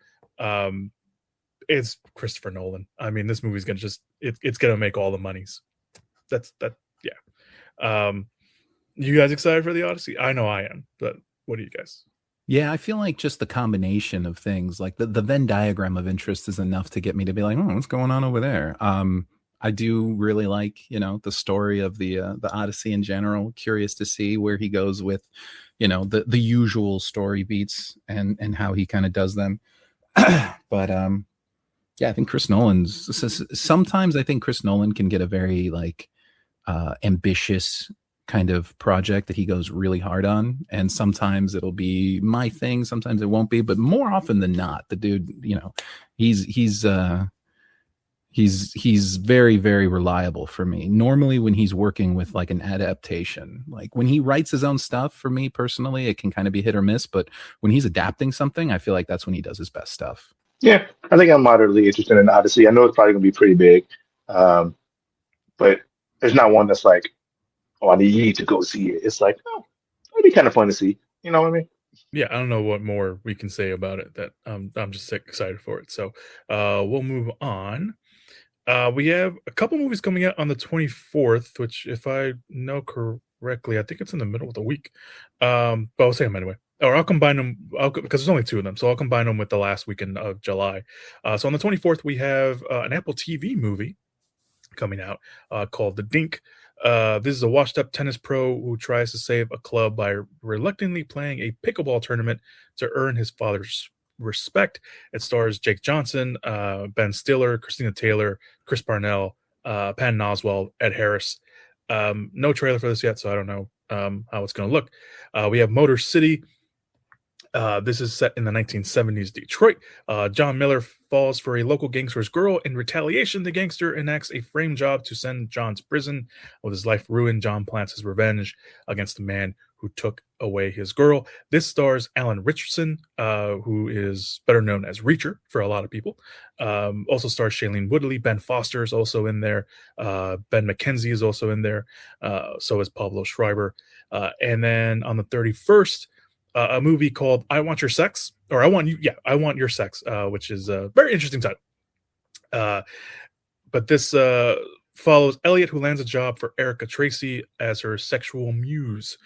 It's Christopher Nolan. I mean, this movie's gonna it's gonna make all the monies. Yeah. You guys excited for The Odyssey? I know I am, but what do you guys? Yeah, I feel like just the combination of things, like the Venn diagram of interest is enough to get me to be like, what's going on over there? I do really like, the story of the Odyssey in general. Curious to see where he goes with, the usual story beats and how he kind of does them. But yeah, I think Chris sometimes I think Chris Nolan can get a very ambitious kind of project that he goes really hard on, and sometimes it'll be my thing, sometimes it won't be, but more often than not, the dude, he's very, very reliable for me. Normally when he's working with like an adaptation, like when he writes his own stuff, for me personally, it can kind of be hit or miss, but when he's adapting something, I feel like that's when he does his best stuff. Yeah, I think I'm moderately interested in Odyssey. I know it's probably going to be pretty big, but there's not one that's like, oh, you need to go see it. It's like, oh, it'd be kind of fun to see. You know what I mean? Yeah, I don't know what more we can say about it. That I'm just excited for it. So we'll move on. We have a couple movies coming out on the 24th, which, if I know correctly, I think it's in the middle of the week. But I'll say them anyway. Or I'll combine them because there's only 2 of them. So I'll combine them with the last weekend of July. So on the 24th, we have an Apple TV movie coming out called The Dink. This is a washed-up tennis pro who tries to save a club by reluctantly playing a pickleball tournament to earn his father's respect. It stars Jake Johnson, Ben Stiller, Christina Taylor, Chris Parnell, Patton Oswalt, Ed Harris. No trailer for this yet, so I don't know how it's going to look. We have Motor City. This is set in the 1970s Detroit. John Miller falls for a local gangster's girl. In retaliation, the gangster enacts a frame job to send John to prison. With his life ruined, John plans his revenge against the man who took away his girl. This stars Alan Richardson, who is better known as Reacher for a lot of people. Also stars Shailene Woodley. Ben Foster is also in there. Ben McKenzie is also in there. So is Pablo Schreiber. And then on the 31st, a movie called I Want Your Sex, or I Want You, I Want Your Sex, which is a very interesting title. But this follows Elliot, who lands a job for Erica Tracy as her sexual muse.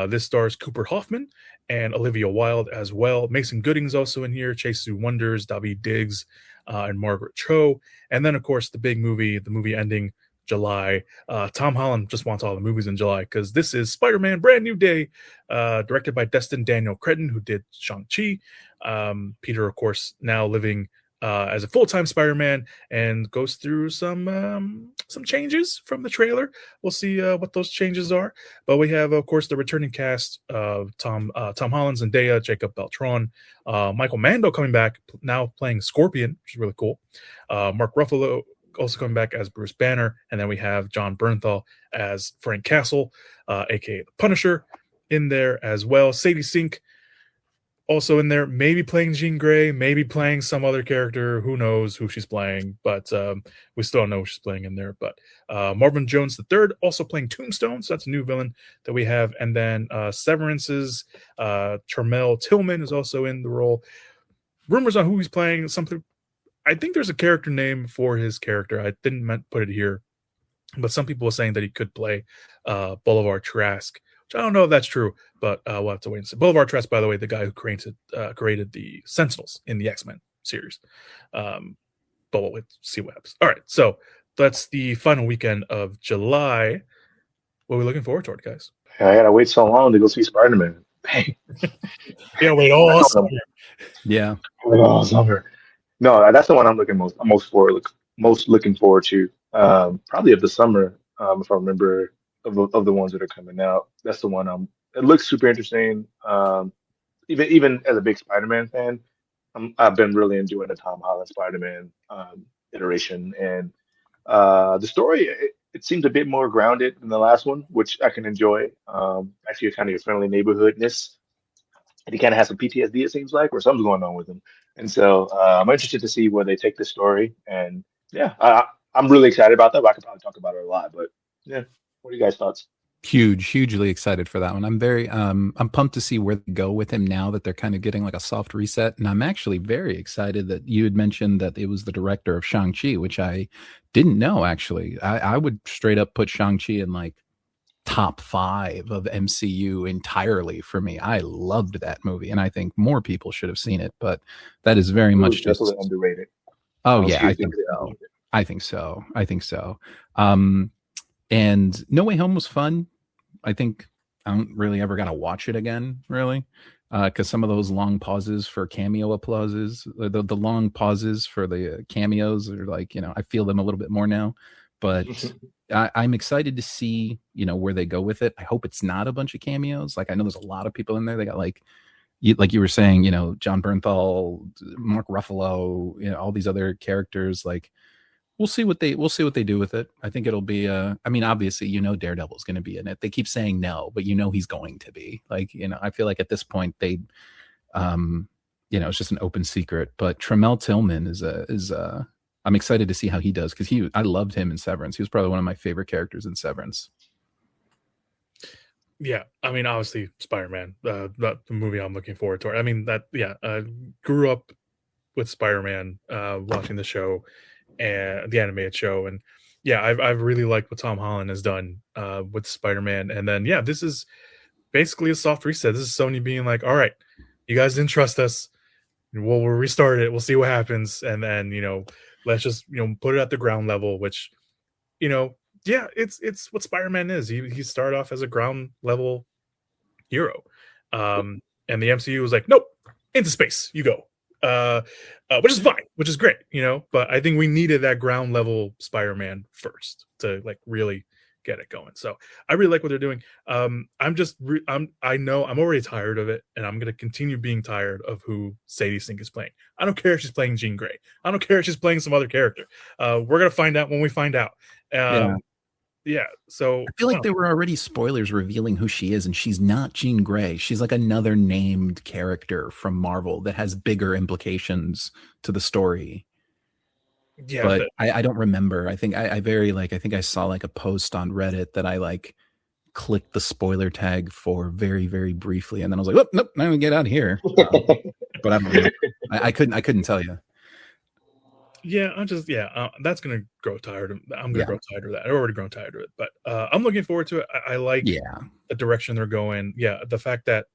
This stars Cooper Hoffman and Olivia Wilde as well. Mason Gooding's also in here, Chase Sue Wonders, Daveed Diggs, and Margaret Cho. And then, of course, the big movie, the movie ending July. Tom Holland just wants all the movies in July because this is Spider-Man Brand New Day, directed by Destin Daniel Cretton, who did Shang-Chi. Peter, of course, now living as a full-time Spider-Man and goes through some changes from the trailer. We'll see what those changes are. But we have, of course, the returning cast of Tom Holland, Zendaya, Jacob Beltran, Michael Mando coming back, now playing Scorpion, which is really cool. Mark Ruffalo also coming back as Bruce Banner, and then we have John Bernthal as Frank Castle, aka the Punisher, in there as well. Sadie Sink also in there, maybe playing Jean Grey, maybe playing some other character. Who knows who she's playing, but we still don't know who she's playing in there. But Marvin Jones III also playing Tombstone, so that's a new villain that we have. And then Severance's Termel Tillman is also in the role. Rumors on who he's playing, something. I think there's a character name for his character. I didn't put it here, but some people are saying that he could play Bolivar Trask, which I don't know if that's true, but we'll have to wait and see. Bolivar Trask, by the way, the guy who created the Sentinels in the X-Men series. But we'll see what happens. All right, so that's the final weekend of July. What are we looking forward to, guys? I gotta wait so long to go see Spider-Man. Dang. Yeah, wait all summer. Yeah. Wait all summer. No, that's the one I'm most looking forward to. Probably of the summer, if I remember of the ones that are coming out. That's the one. It looks super interesting. Even as a big Spider-Man fan, I've been really enjoying the Tom Holland Spider-Man iteration, and the story it seems a bit more grounded than the last one, which I can enjoy. Actually, kind of your friendly neighborhoodness. And he kind of has some PTSD, it seems like, or something's going on with him. And so I'm interested to see where they take the story. And yeah, I'm really excited about that. But I could probably talk about it a lot. But yeah, what are you guys' thoughts? Hugely excited for that one. I'm very I'm pumped to see where they go with him now that they're kind of getting like a soft reset. And I'm actually very excited that you had mentioned that it was the director of Shang-Chi, which I didn't know actually. I would straight up put Shang-Chi in like top 5 of MCU entirely for me. I loved that movie, and I think more people should have seen it. But that is very much just underrated. Oh yeah, I think so. I think so. And No Way Home was fun. I think I don't really ever got to watch it again, really, because some of those long pauses for cameo applauses, the long pauses for the cameos are like, I feel them a little bit more now. But I'm excited to see, where they go with it. I hope it's not a bunch of cameos. Like, I know there's a lot of people in there. They got like you were saying, John Bernthal, Mark Ruffalo, all these other characters. Like, we'll see what they do with it. I think it'll be. Obviously, Daredevil's going to be in it. They keep saying no, but he's going to be. Like, I feel like at this point they, it's just an open secret. But Tremel Tillman is I'm excited to see how he does because I loved him in Severance. He was probably one of my favorite characters in Severance. Yeah, obviously Spider-Man, the movie I'm looking forward to. Grew up with Spider-Man, watching the show and the animated show, and yeah, I've really liked what Tom Holland has done with Spider-Man. And then this is basically a soft reset. This is Sony being like, all right, you guys didn't trust us, we'll restart it. We'll see what happens, and then let's just put it at the ground level, which Yeah, it's what Spider-Man is. He started off as a ground level hero, and the MCU was like, nope, into space you go, which is fine, which is great, But I think we needed that ground level Spider-Man first to like really get it going. So I really like what they're doing. I know I'm already tired of it, and I'm gonna continue being tired of who Sadie Sink is playing. I don't care if she's playing Jean Grey. I don't care if she's playing some other character. We're gonna find out when we find out. Yeah. So I feel like there were already spoilers revealing who she is, and she's not Jean Grey. She's like another named character from Marvel that has bigger implications to the story. Yeah, but I don't remember. I think I think I saw like a post on Reddit that I like clicked the spoiler tag for very, very briefly, and then I was like, "Oh, nope, I'm gonna get out of here." But I don't know. I couldn't tell you. Yeah, that's gonna grow tired. I'm gonna grow tired of that. I've already grown tired of it, but I'm looking forward to it. I like the direction they're going. Yeah, the fact that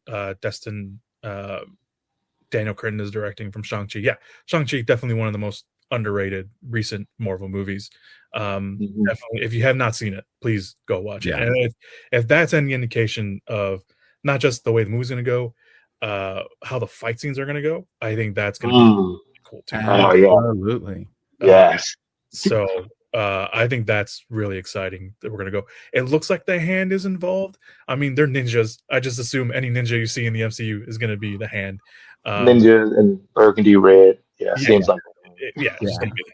Daniel Cretton is directing from Shang-Chi. Yeah, Shang-Chi definitely one of the most underrated recent Marvel movies. Definitely, if you have not seen it, please go watch it. And if that's any indication of not just the way the movie's gonna go, how the fight scenes are gonna go, I think that's gonna be cool too. Oh yeah, absolutely. Yes. So I think that's really exciting that we're gonna go. It looks like the Hand is involved. I mean, they're ninjas. I just assume any ninja you see in the MCU is gonna be the Hand. Ninjas and burgundy red. Yeah, seems like.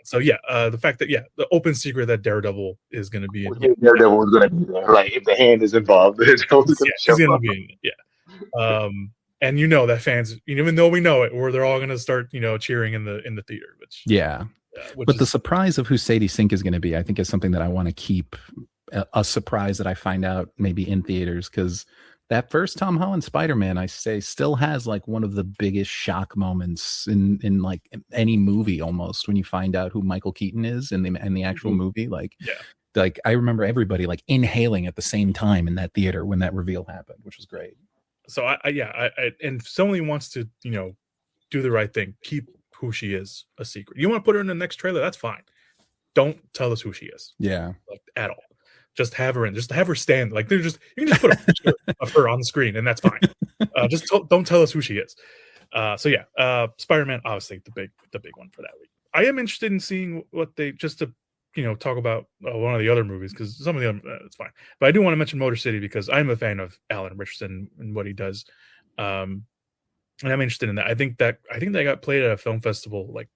So the fact that the open secret that Daredevil is gonna be in. Daredevil is gonna be there. Like if the Hand is involved, he's gonna be in. And that fans, even though we know it, where they're all going to start, cheering in the theater. But the surprise of who Sadie Sink is going to be, I think, is something that I want to keep a surprise that I find out maybe in theaters, because that first Tom Holland Spider-Man, I say, still has like one of the biggest shock moments in like any movie almost, when you find out who Michael Keaton is in the actual movie. Like I remember everybody like inhaling at the same time in that theater when that reveal happened, which was great. So I and if somebody wants to, do the right thing, keep who she is a secret. You want to put her in the next trailer? That's fine. Don't tell us who she is. Yeah, like at all. Just have her in. Just have her stand. Like you can just put a picture of her on the screen, and that's fine. Don't tell us who she is. Spider-Man, obviously the big one for that week. I am interested in seeing what they talk about one of the other movies, because some of the other it's fine. But I do want to mention Motor City because I'm a fan of Alan Richardson and what he does, and I'm interested in that. I think they got played at a film festival like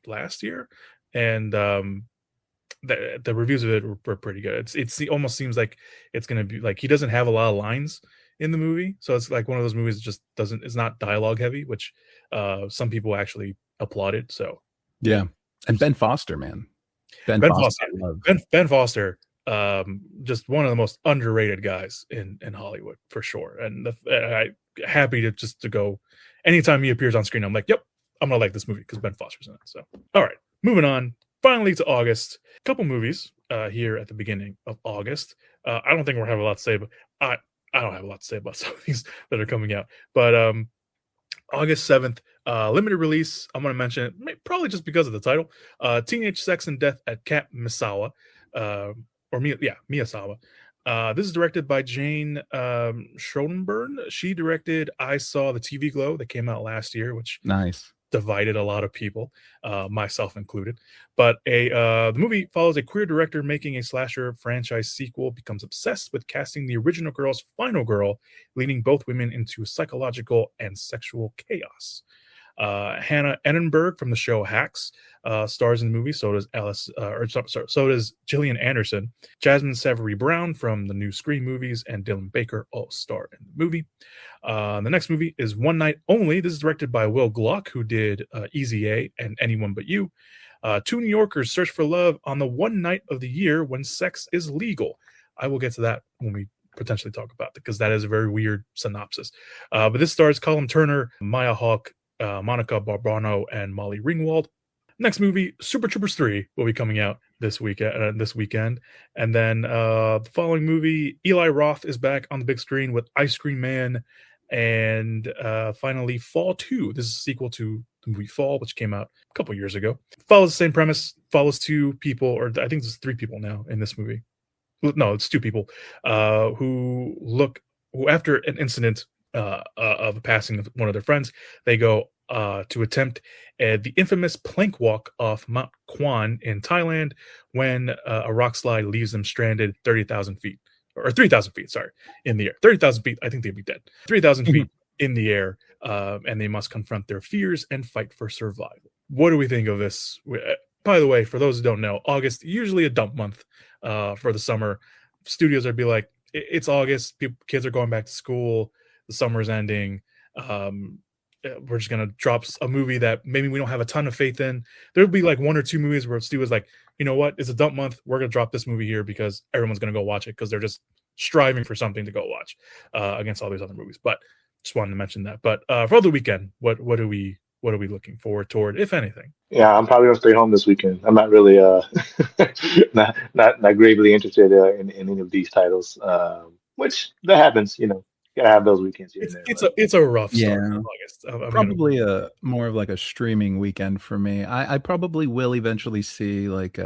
last year, and the reviews of it were pretty good. It almost seems like it's going to be like he doesn't have a lot of lines in the movie, so it's like one of those movies that just it's not dialogue heavy, which some people actually applauded. So yeah, and Ben Foster, man. Ben Foster, just one of the most underrated guys in Hollywood for sure. And I'm happy to go anytime he appears on screen. I'm like, yep, I'm gonna like this movie because Ben Foster's in it. So, all right, moving on. Finally to August, a couple movies here at the beginning of August. I don't think we're having a lot to say, but I don't have a lot to say about some of these that are coming out. But August 7th, limited release. I'm going to mention it probably just because of the title. Teenage Sex and Death at Camp Misawa, Miyazawa. This is directed by Jane Schrodenberg. She directed I Saw the TV Glow that came out last year, which divided a lot of people, myself included. But the movie follows a queer director making a slasher franchise sequel, becomes obsessed with casting the original girl's final girl, leading both women into psychological and sexual chaos. Hannah Edinburgh from the show Hacks stars in the movie. So does Gillian Anderson. Jasmine Savory Brown from the new Scream movies and Dylan Baker all star in the movie. The next movie is One Night Only. This is directed by Will Glock, who did Easy A and Anyone But You. Two New Yorkers search for love on the one night of the year when sex is legal. I will get to that when we potentially talk about it, because that is a very weird synopsis. But this stars Colin Turner, Maya Hawke, Monica Barbano, and Molly Ringwald. Next movie, Super Troopers 3, will be coming out this weekend. And then the following movie, Eli Roth is back on the big screen with Ice Cream Man. And finally, Fall 2. This is a sequel to the movie Fall, which came out a couple years ago. Follows the same premise, follows two people, or I think there's three people now in this movie. No, it's two people who after an incident of the passing of one of their friends, they go to attempt the infamous plank walk off Mount Kwan in Thailand when a rock slide leaves them stranded 30,000 feet, or 3,000 feet, sorry, in the air. 30,000 feet, I think they'd be dead. 3,000 feet in the air, and they must confront their fears and fight for survival. What do we think of this? By the way, for those who don't know, August, usually a dump month for the summer. Studios are be like, it's August, kids are going back to school, the summer's ending. We're just gonna drop a movie that maybe we don't have a ton of faith in. There'll be like one or two movies where Stu is like, you know what, it's a dump month, we're gonna drop this movie here because everyone's gonna go watch it because they're just striving for something to go watch against all these other movies. But just wanted to mention that. But for the weekend, what are we looking forward toward, if anything? Yeah, I'm probably gonna stay home this weekend. I'm not really not gravely interested in any of these titles. Which that happens, you know. Gotta have those weekends here and there. It's a rough start in August. Probably a more of like a streaming weekend for me. I probably will eventually see like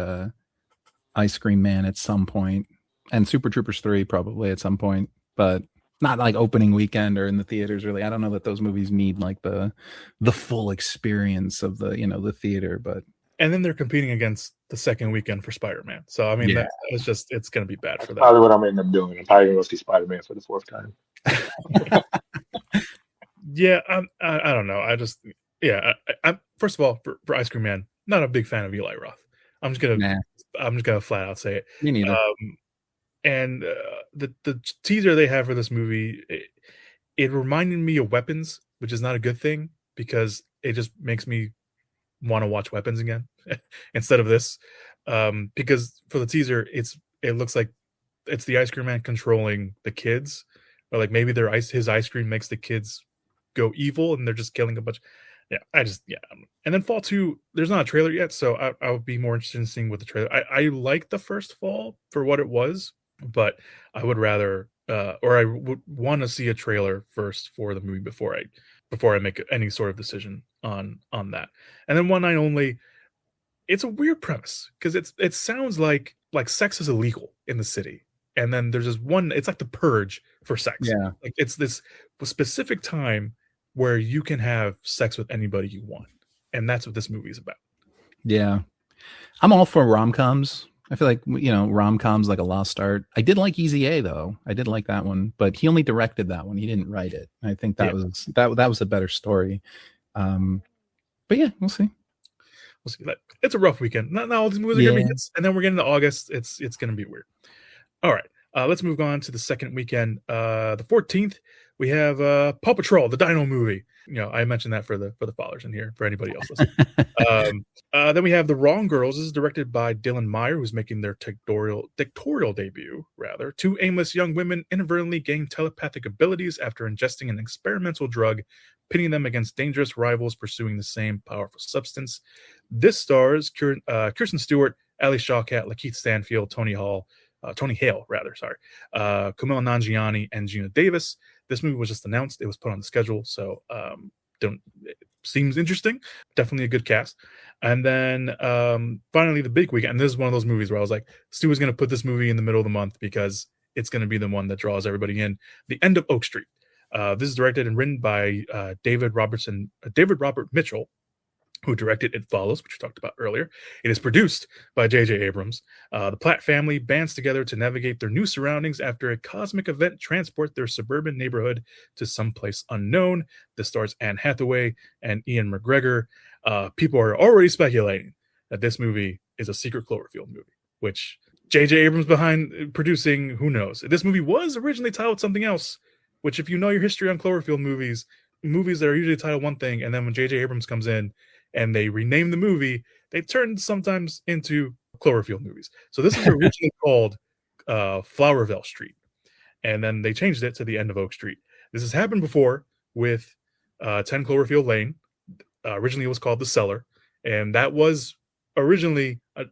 Ice Cream Man at some point, and Super Troopers 3 probably at some point, but not like opening weekend or in the theaters. Really, I don't know that those movies need like the full experience of the theater. But and then they're competing against the second weekend for Spider-Man. So I mean, it's going to be bad for them. Probably what I'm ending up doing. I'm probably going to go see Spider-Man for the fourth time. Yeah, I don't know. I'm first of all, for Ice Cream Man, not a big fan of Eli Roth. I'm just gonna flat out say it. Me neither. And the teaser they have for this movie, it reminded me of Weapons, which is not a good thing because it just makes me want to watch Weapons again instead of this. Because for the teaser, it looks like it's the Ice Cream Man controlling the kids, or like maybe his ice cream makes the kids go evil and they're just killing a bunch. And then Fall 2, there's not a trailer yet, so I would be more interested in seeing what the trailer. I like the first Fall for what it was, but I would rather or I would want to see a trailer first for the movie before I make any sort of decision on that. And then One Night Only, it's a weird premise because it sounds like sex is illegal in the city, and then there's this one, it's like the purge for sex. Yeah, like it's this specific time where you can have sex with anybody you want, and that's what this movie is about. Yeah, I'm all for rom-coms. I feel like rom-coms like a lost art. I did like Easy A though. I did like that one, but he only directed that one. He didn't write it. I think that was a better story. But yeah, we'll see. We'll see. It's a rough weekend. Not all these movies are gonna be hits, and then we're getting to August. It's gonna be weird. All right, let's move on to the second weekend. The 14th, we have Paw Patrol, the Dino movie. I mentioned that for the followers in here, for anybody else listening. Then we have The Wrong Girls. This is directed by Dylan Meyer, who's making their directorial debut, rather. Two aimless young women inadvertently gain telepathic abilities after ingesting an experimental drug, pitting them against dangerous rivals pursuing the same powerful substance. This stars Kirsten Stewart, Ali Shawkat, Lakeith Stanfield, Tony Hale, Kumail Nanjiani, and Gina Davis. This movie was just announced. It was put on the schedule, so it seems interesting. Definitely a good cast. And then finally, the big weekend. And this is one of those movies where I was like, Stu is going to put this movie in the middle of the month because it's going to be the one that draws everybody in. The End of Oak Street. This is directed and written by David Robert Mitchell, who directed It Follows, which we talked about earlier. It is produced by J.J. Abrams. The Platt family bands together to navigate their new surroundings after a cosmic event transport their suburban neighborhood to someplace unknown. This stars Anne Hathaway and Ian McGregor. People are already speculating that this movie is a Secret Cloverfield movie, which J.J. Abrams behind producing, who knows? This movie was originally titled something else, which if you know your history on Cloverfield movies that are usually titled one thing, and then when J.J. Abrams comes in and they rename the movie, they turn sometimes into Cloverfield movies. So this is originally called Flowerville Street, and then they changed it to The End of Oak Street. This has happened before with 10 Cloverfield Lane. Originally it was called The Cellar, and that was originally a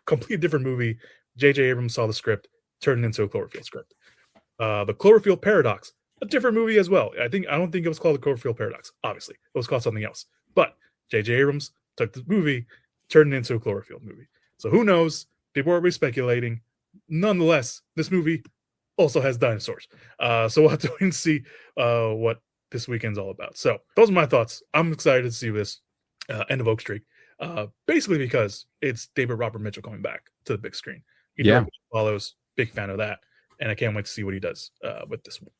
completely different movie. J.J. Abrams saw the script, turned it into a Cloverfield script. The Cloverfield Paradox a different movie as well. I don't think it was called the Cloverfield Paradox. Obviously, it was called something else. But J.J. Abrams took the movie, turned it into a Cloverfield movie. So who knows? People are already speculating. Nonetheless, this movie also has dinosaurs. So we'll have to wait and see what this weekend's all about. So those are my thoughts. I'm excited to see this End of Oak Street. Basically because it's David Robert Mitchell coming back to the big screen. He follows, big fan of that. And I can't wait to see what he does with this one.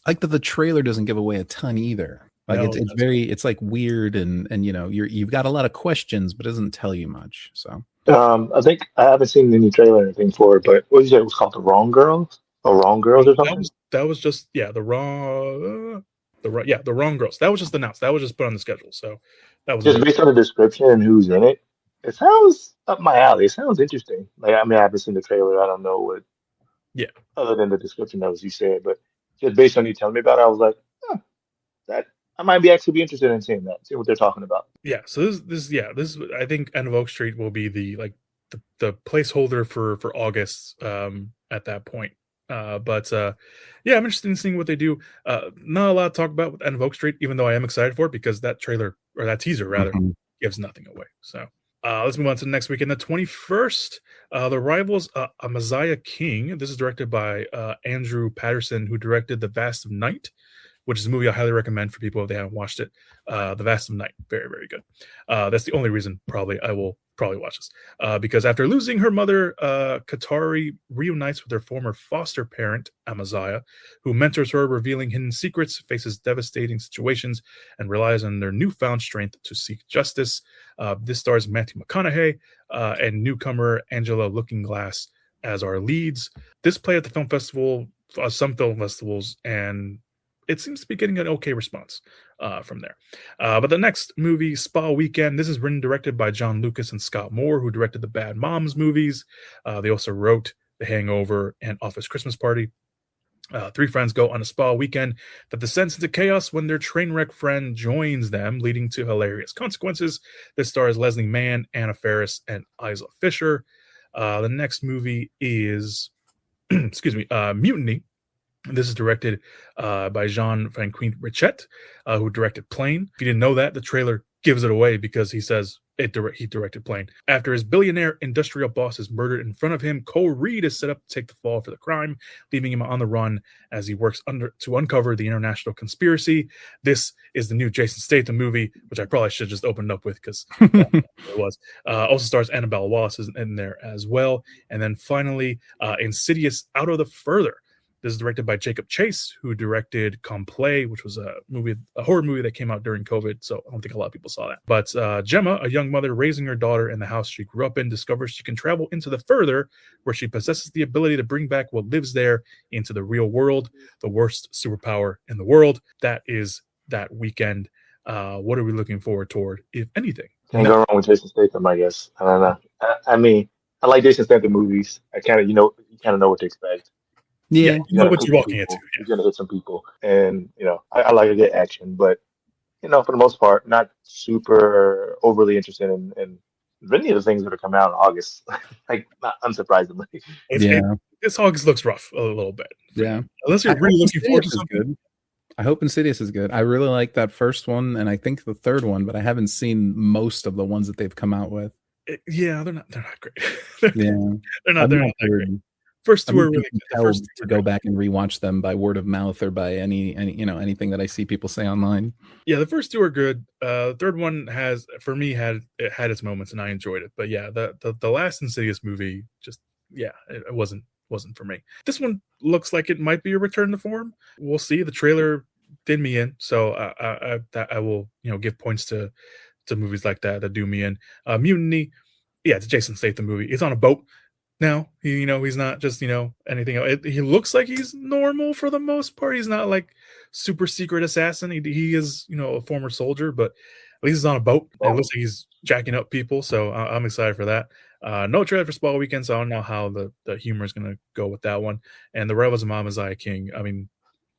I like that the trailer doesn't give away a ton either. Like No, it's very, it's like weird and you know, you've got a lot of questions, but it doesn't tell you much. So I think I haven't seen any trailer or anything for it, but what did you say it was called? The Wrong Girls or Wrong Girls or something? That was just the wrong girls. That was just announced. That was just put on the schedule. So that was Just based on the description and who's in it. It sounds up my alley. It sounds interesting. Like I mean, I haven't seen the trailer. I don't know what. Yeah. Other than the description that was you said, but just based on you telling me about it, I was like, that I might be interested in seeing that, see what they're talking about. Yeah. So this I think End of Oak Street will be the placeholder for August at that point. But I'm interested in seeing what they do. Not a lot to talk about with End of Oak Street, even though I am excited for it because that trailer or that teaser rather gives nothing away. So let's move on to the next weekend, the 21st. The Rivals, Amaziah King. This is directed by Andrew Patterson, who directed The Vast of Night, which is a movie I highly recommend for people if they haven't watched it. The Vast of Night, very, very good. That's the only reason I will probably watch this. Because after losing her mother, Katari reunites with her former foster parent, Amaziah, who mentors her, revealing hidden secrets, faces devastating situations, and relies on their newfound strength to seek justice. This stars Matthew McConaughey and newcomer Angela Looking-Glass as our leads. This played at the film festival, some film festivals, and it seems to be getting an okay response from there. But the next movie, Spa Weekend, this is written and directed by John Lucas and Scott Moore, who directed the Bad Moms movies. They also wrote The Hangover and Office Christmas Party. Three friends go on a spa weekend that descends into chaos when their train wreck friend joins them, leading to hilarious consequences. This stars Leslie Mann, Anna Faris, and Isla Fisher. The next movie is, Mutiny. This is directed by Jean-Francois Richet, who directed Plane. If you didn't know that, the trailer gives it away because he says he directed Plane. After his billionaire industrial boss is murdered in front of him, Cole Reed is set up to take the fall for the crime, leaving him on the run as he works to uncover the international conspiracy. This is the new Jason Statham movie, which I probably should have just opened up with because it was. Also stars Annabelle Wallis in there as well. And then finally, Insidious Out of the Further. This is directed by Jacob Chase, who directed Complay, which was a horror movie that came out during COVID. So I don't think a lot of people saw that. But Gemma, a young mother raising her daughter in the house she grew up in, discovers she can travel into the Further, where she possesses the ability to bring back what lives there into the real world, the worst superpower in the world. That is that weekend. What are we looking forward toward, if anything? Can't go wrong with Jason Statham, I guess. I don't know. I mean, I like Jason Statham movies. You kind of know what to expect. Yeah, you know what you're walking into. You're gonna hit some people, and I like a good action, but for the most part, not super overly interested in many of the things that are coming out in August. Like, not unsurprisingly. This August looks rough a little bit. Yeah, unless you're really looking forward to something good. I hope Insidious is good. I really like that first one, and I think the third one, but I haven't seen most of the ones that they've come out with. They're not great. They're not great. First two are really good. To go back and rewatch them by word of mouth or by anything that I see people say online. Yeah, the first two are good. The third one had its moments and I enjoyed it. But yeah, the last Insidious movie it wasn't for me. This one looks like it might be a return to form. We'll see. The trailer did me in, so I will give points to movies like that do me in. Mutiny, it's a Jason Statham movie. It's on a boat. Now, he's not just, anything else. He looks like he's normal for the most part. He's not like super secret assassin. He is, a former soldier, but at least he's on a boat. It looks like he's jacking up people. So I'm excited for that. No trailer for Spa Weekend, so I don't know how the humor is going to go with that one. And The Rivals of Amaziah King, I mean,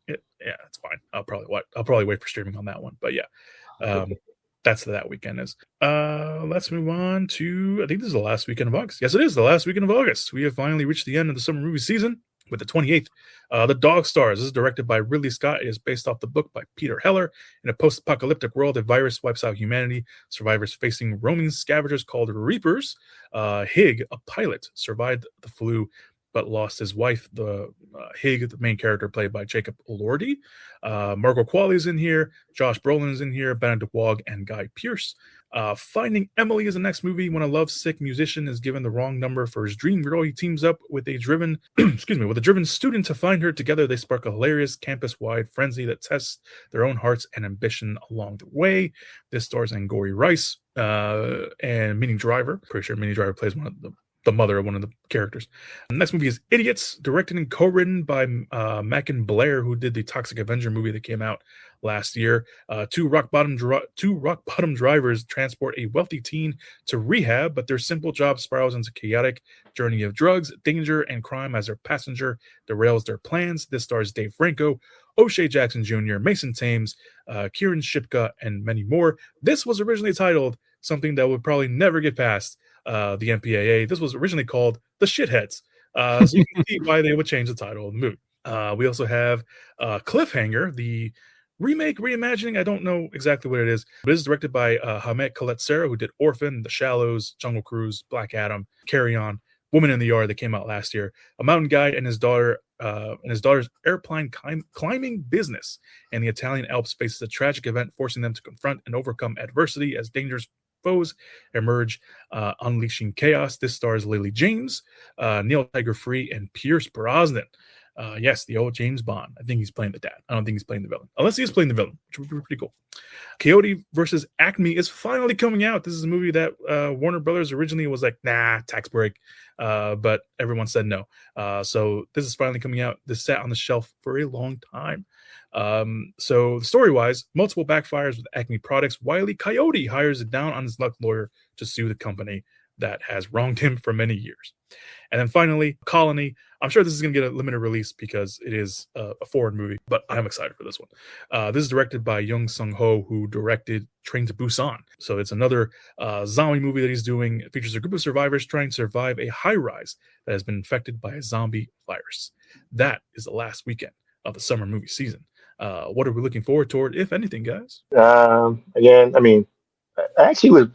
it's fine. I'll probably wait for streaming on that one. But yeah. That's what that weekend is. Let's move on to, I think this is the last weekend of August. Yes, it is the last weekend of August. We have finally reached the end of the summer movie season. With the 28th, The Dog Stars. This is directed by Ridley Scott. It is based off the book by Peter Heller. In a post-apocalyptic world, a virus wipes out humanity. Survivors facing roaming scavengers called Reapers. Hig, a pilot, survived the flu but lost his wife. Hig, the main character, played by Jacob Elordi. Margot Qualley is in here. Josh Brolin is in here. Benedict Wong and Guy Pearce. Finding Emily is the next movie. When a lovesick musician is given the wrong number for his dream girl, he teams up with a driven, with a driven student to find her. Together, they spark a hilarious campus-wide frenzy that tests their own hearts and ambition along the way. This stars Angourie Rice and Minnie Driver. Pretty sure Minnie Driver plays one of the mother of one of the characters. The next movie is Idiots, directed and co-written by Mackin Blair, who did the Toxic Avenger movie that came out last year. Two rock bottom drivers transport a wealthy teen to rehab, but their simple job spirals into chaotic journey of drugs, danger, and crime as their passenger derails their plans. This stars Dave Franco, O'Shea Jackson Jr., Mason Thames, Kieran Shipka, and many more. This was originally titled something that would probably never get past the MPAA. This was originally called The Shitheads. So you can see why they would change the title of the movie. We also have Cliffhanger, the reimagining. I don't know exactly what it is, but it is directed by Hamet Colette Serra, who did Orphan, The Shallows, Jungle Cruise, Black Adam, Carry On, Woman in the Yard that came out last year. A mountain guide and his daughter's airplane climbing business and the Italian Alps faces a tragic event, forcing them to confront and overcome adversity as dangerous foes emerge, unleashing chaos. This stars Lily James, Neil Tiger Free, and Pierce Brosnan. Yes, the old James Bond. I think he's playing the dad. I don't think he's playing the villain, unless he is playing the villain, which would be pretty cool. Coyote versus Acme is finally coming out. This is a movie that Warner Brothers originally was like, nah, tax break, but everyone said no. So this is finally coming out. This sat on the shelf for a long time. So story-wise, multiple backfires with Acme Products. Wile E. Coyote hires a down-on-his-luck lawyer to sue the company that has wronged him for many years. And then finally, Colony. I'm sure this is going to get a limited release because it is a foreign movie, but I'm excited for this one. This is directed by Young Sung-ho, who directed Train to Busan. So it's another zombie movie that he's doing. It features a group of survivors trying to survive a high-rise that has been infected by a zombie virus. That is the last weekend of the summer movie season. What are we looking forward toward, if anything, guys? Again, I mean, I actually was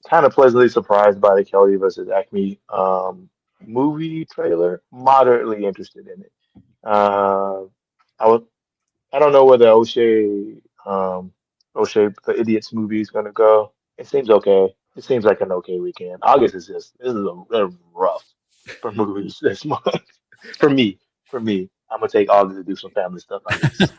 kind of pleasantly surprised by the Kelly versus Acme movie trailer. Moderately interested in it. I don't know where the O'Shea the Idiots movie is gonna go. It seems okay. It seems like an okay weekend. August is this is a rough for movies this month. For me, I'm gonna take August to do some family stuff, I guess.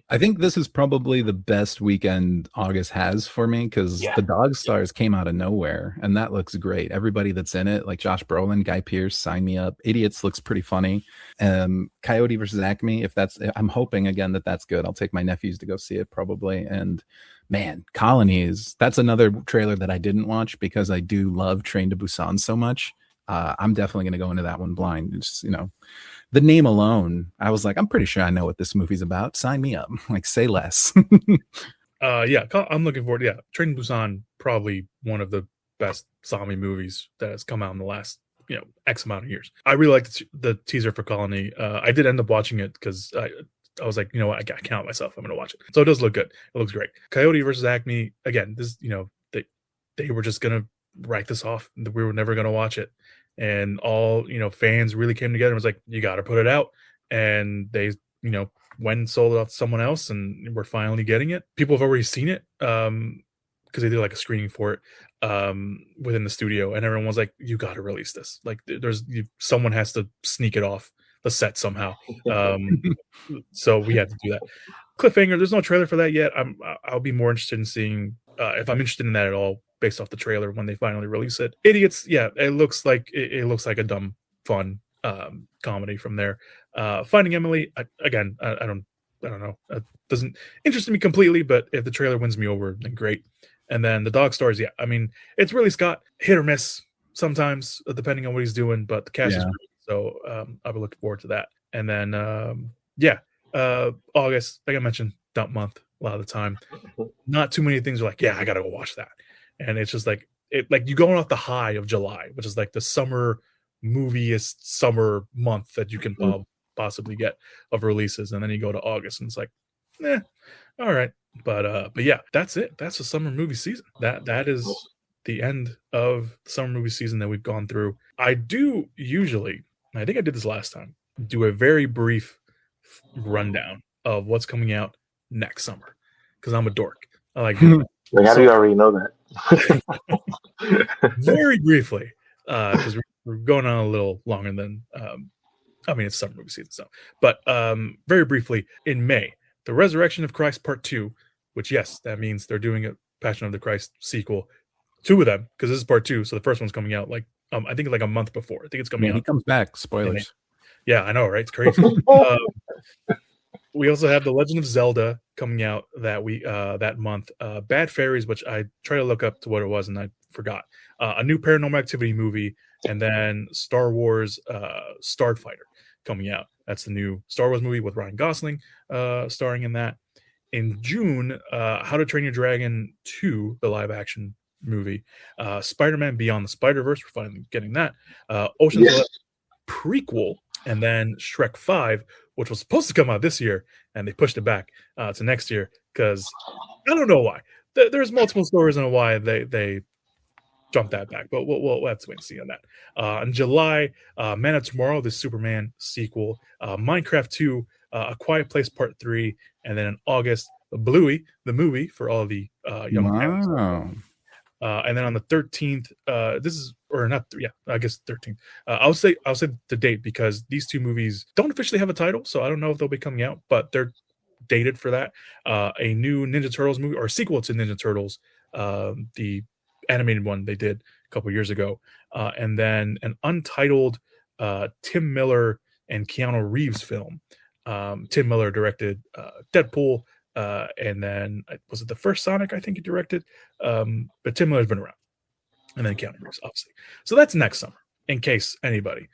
I think this is probably the best weekend August has for me because The Dog Stars came out of nowhere and that looks great. Everybody that's in it, like Josh Brolin, Guy Pearce, sign me up. Idiots looks pretty funny. Coyote versus Acme, I'm hoping again that's good. I'll take my nephews to go see it probably. And man, Colonies, that's another trailer that I didn't watch because I do love Train to Busan so much. I'm definitely going to go into that one blind. It's, the name alone, I was like, I'm pretty sure I know what this movie's about. Sign me up. Like, say less. I'm looking forward. Yeah, Train to Busan, probably one of the best zombie movies that has come out in the last, X amount of years. I really liked the teaser for Colony. I did end up watching it because I was like, what, I can't help myself. I'm going to watch it. So it does look good. It looks great. Coyote versus Acme. Again, this, they were just going to write this off. We were never going to watch it. And all, fans really came together and was like, you got to put it out. And they, went and sold it off to someone else and we're finally getting it. People have already seen it because they did like a screening for it within the studio. And everyone was like, you got to release this. Like someone has to sneak it off the set somehow. So we had to do that. Cliffhanger, there's no trailer for that yet. I'll be more interested in seeing if I'm interested in that at all, based off the trailer when they finally release it. Idiots, it looks like a dumb, fun comedy from there. Finding Emily, I don't know. It doesn't interest me completely, but if the trailer wins me over, then great. And then The Dog Stars, I mean, it's really Scott, hit or miss sometimes, depending on what he's doing, but the cast is great. So I'll be looking forward to that. And then, August, like I mentioned, dump month a lot of the time. Not too many things are like, I got to go watch that. And it's just like, you going off the high of July, which is like the summer moviest summer month that you can possibly get of releases, and then you go to August and it's like, all right. But yeah, that's it. That's the summer movie season. That is the end of the summer movie season that we've gone through. I do usually, I think I did this last time, do a very brief rundown of what's coming out next summer, because I'm a dork. I like doing Like, how do you already know that? very briefly, because we're going on a little longer than I mean, it's summer movie season, so. But very briefly, in May, The Resurrection of Christ Part 2, which, yes, that means they're doing a Passion of the Christ sequel. 2 of them, because this is Part 2, so the first one's coming out like I think like a month before. I think it's coming out. He comes back. Spoilers. Yeah, I know, right? It's crazy. We also have The Legend of Zelda coming out that month. Bad Fairies, which I tried to look up to what it was and I forgot. A new Paranormal Activity movie, and then Star Wars Starfighter coming out. That's the new Star Wars movie with Ryan Gosling starring in that. In June, How to Train Your Dragon 2, the live action movie. Spider-Man Beyond the Spider-Verse, we're finally getting that. Ocean's 11 prequel, and then Shrek 5, which was supposed to come out this year, and they pushed it back to next year because I don't know why. There's multiple stories on why they jumped that back, but we'll have to wait and see on that. In July, Man of Tomorrow, the Superman sequel, Minecraft 2, A Quiet Place Part 3, and then in August, Bluey, the movie for all the young fans. And then on the 13th, I guess 13th. I'll say the date because these 2 movies don't officially have a title, so I don't know if they'll be coming out, but they're dated for that. A new Ninja Turtles movie, or sequel to Ninja Turtles, the animated one they did a couple years ago, and then an untitled Tim Miller and Keanu Reeves film. Tim Miller directed Deadpool. And then was it the first Sonic? I think he directed. But Tim Miller's been around, and then Keanu Reeves, obviously. So that's next summer. In case anybody,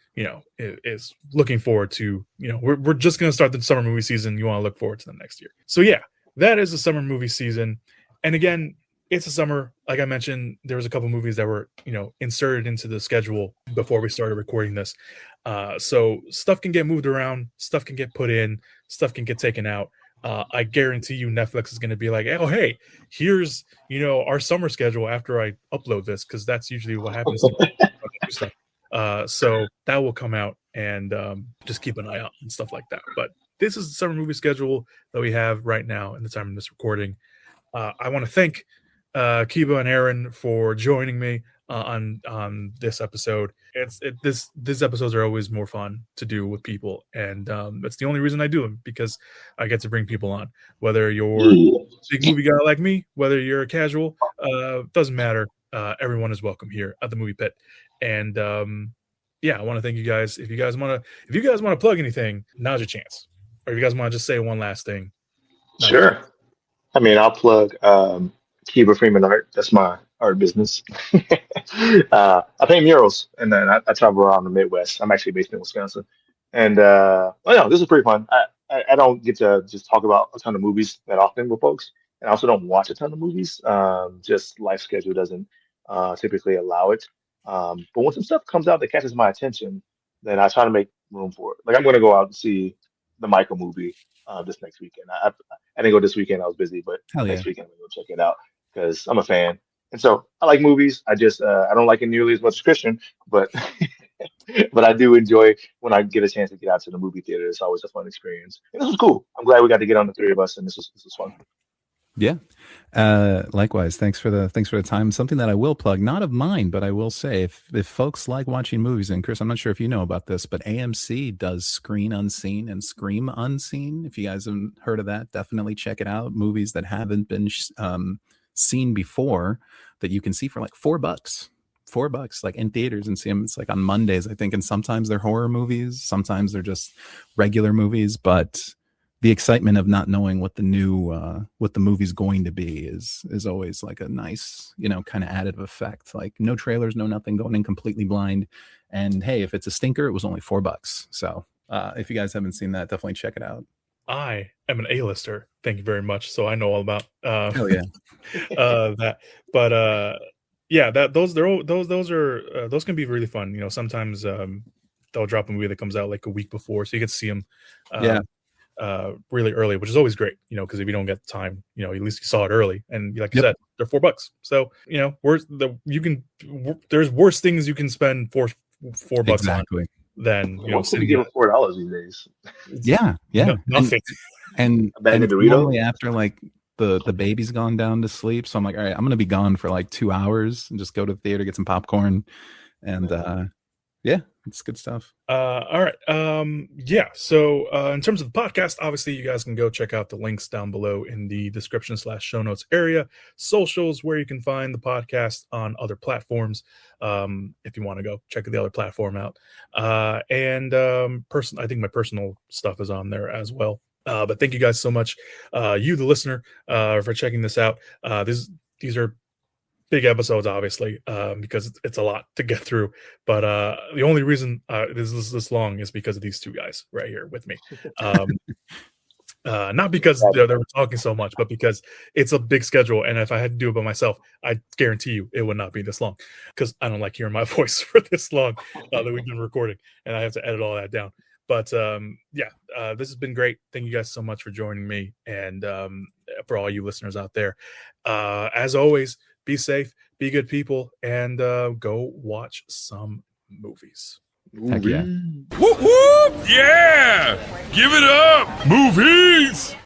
is looking forward to, we're just gonna start the summer movie season. You want to look forward to them next year. So yeah, that is the summer movie season. And again, it's a summer. Like I mentioned, there was a couple movies that were, inserted into the schedule before we started recording this. So stuff can get moved around, stuff can get put in, stuff can get taken out. I guarantee you Netflix is going to be like, oh, hey, here's, our summer schedule after I upload this, because that's usually what happens. So that will come out, and just keep an eye out and stuff like that. But this is the summer movie schedule that we have right now in the time of this recording. I want to thank Kiba and Aaron for joining me on this episode. These episodes are always more fun to do with people, and that's the only reason I do them, because I get to bring people on. Whether you're a big movie guy like me, whether you're a casual, doesn't matter. Everyone is welcome here at the Movie Pit. And I want to thank you guys. If you guys want to plug anything, now's your chance. Or if you guys want to just say one last thing, sure. I mean, I'll plug Kiba Freeman Art. That's my art business. I paint murals, and then I travel around the Midwest. I'm actually based in Wisconsin, and this is pretty fun. I don't get to just talk about a ton of movies that often with folks, and I also don't watch a ton of movies. Just life schedule doesn't typically allow it. But when some stuff comes out that catches my attention, then I try to make room for it. Like, I'm going to go out and see the Michael movie this next weekend. I didn't go this weekend. I was busy, but next weekend I'm going to go check it out because I'm a fan. And so I like movies. I just I don't like it nearly as much as Christian, but but I do enjoy when I get a chance to get out to the movie theater. It's always a fun experience. And this was cool. I'm glad we got to get on, the 3 of us, and this was fun. Yeah. Likewise. Thanks for the time. Something that I will plug, not of mine, but I will say, if folks like watching movies, and Chris, I'm not sure if you know about this, but AMC does Screen Unseen and Scream Unseen. If you guys haven't heard of that, definitely check it out. Movies that haven't been seen before that you can see for like $4, like in theaters, and see them. It's like on Mondays, I think. And sometimes they're horror movies. Sometimes they're just regular movies, but the excitement of not knowing what the new what the movie's going to be is always like a nice, kind of additive effect. Like, no trailers, no nothing, going in completely blind. And hey, if it's a stinker, it was only $4. So if you guys haven't seen that, definitely check it out. I am an A-lister. Thank you very much. So I know all about Hell yeah. that. But yeah, that those are those can be really fun. You know, sometimes they'll drop a movie that comes out like a week before, so you get to see them really early, which is always great. You know, because if you don't get the time, you know, at least you saw it early, and like you said, they're $4. So you know, there's worse things you can spend $4 Exactly. on than you know. What could we give them $4 these days? Yeah. Nothing. And A bag of Doritos? normally after like the baby's gone down to sleep, so I'm like, all right, I'm gonna be gone for like 2 hours and just go to the theater, get some popcorn, and yeah, it's good stuff. All right. Yeah. So in terms of the podcast, obviously you guys can go check out the links down below in the description / show notes area, socials where you can find the podcast on other platforms. If you want to go check the other platform out. I think my personal stuff is on there as well. But thank you guys so much, you, the listener, for checking this out. These are big episodes, obviously, because it's a lot to get through. But the only reason this is this long is because of these two guys right here with me. Not because they were talking so much, but because it's a big schedule. And if I had to do it by myself, I guarantee you it would not be this long, because I don't like hearing my voice for this long that we've been recording, and I have to edit all that down. But this has been great. Thank you guys so much for joining me, and for all you listeners out there. As always, be safe, be good people, and go watch some movies. Heck yeah. Whoop, whoop! Yeah! Give it up! Movies!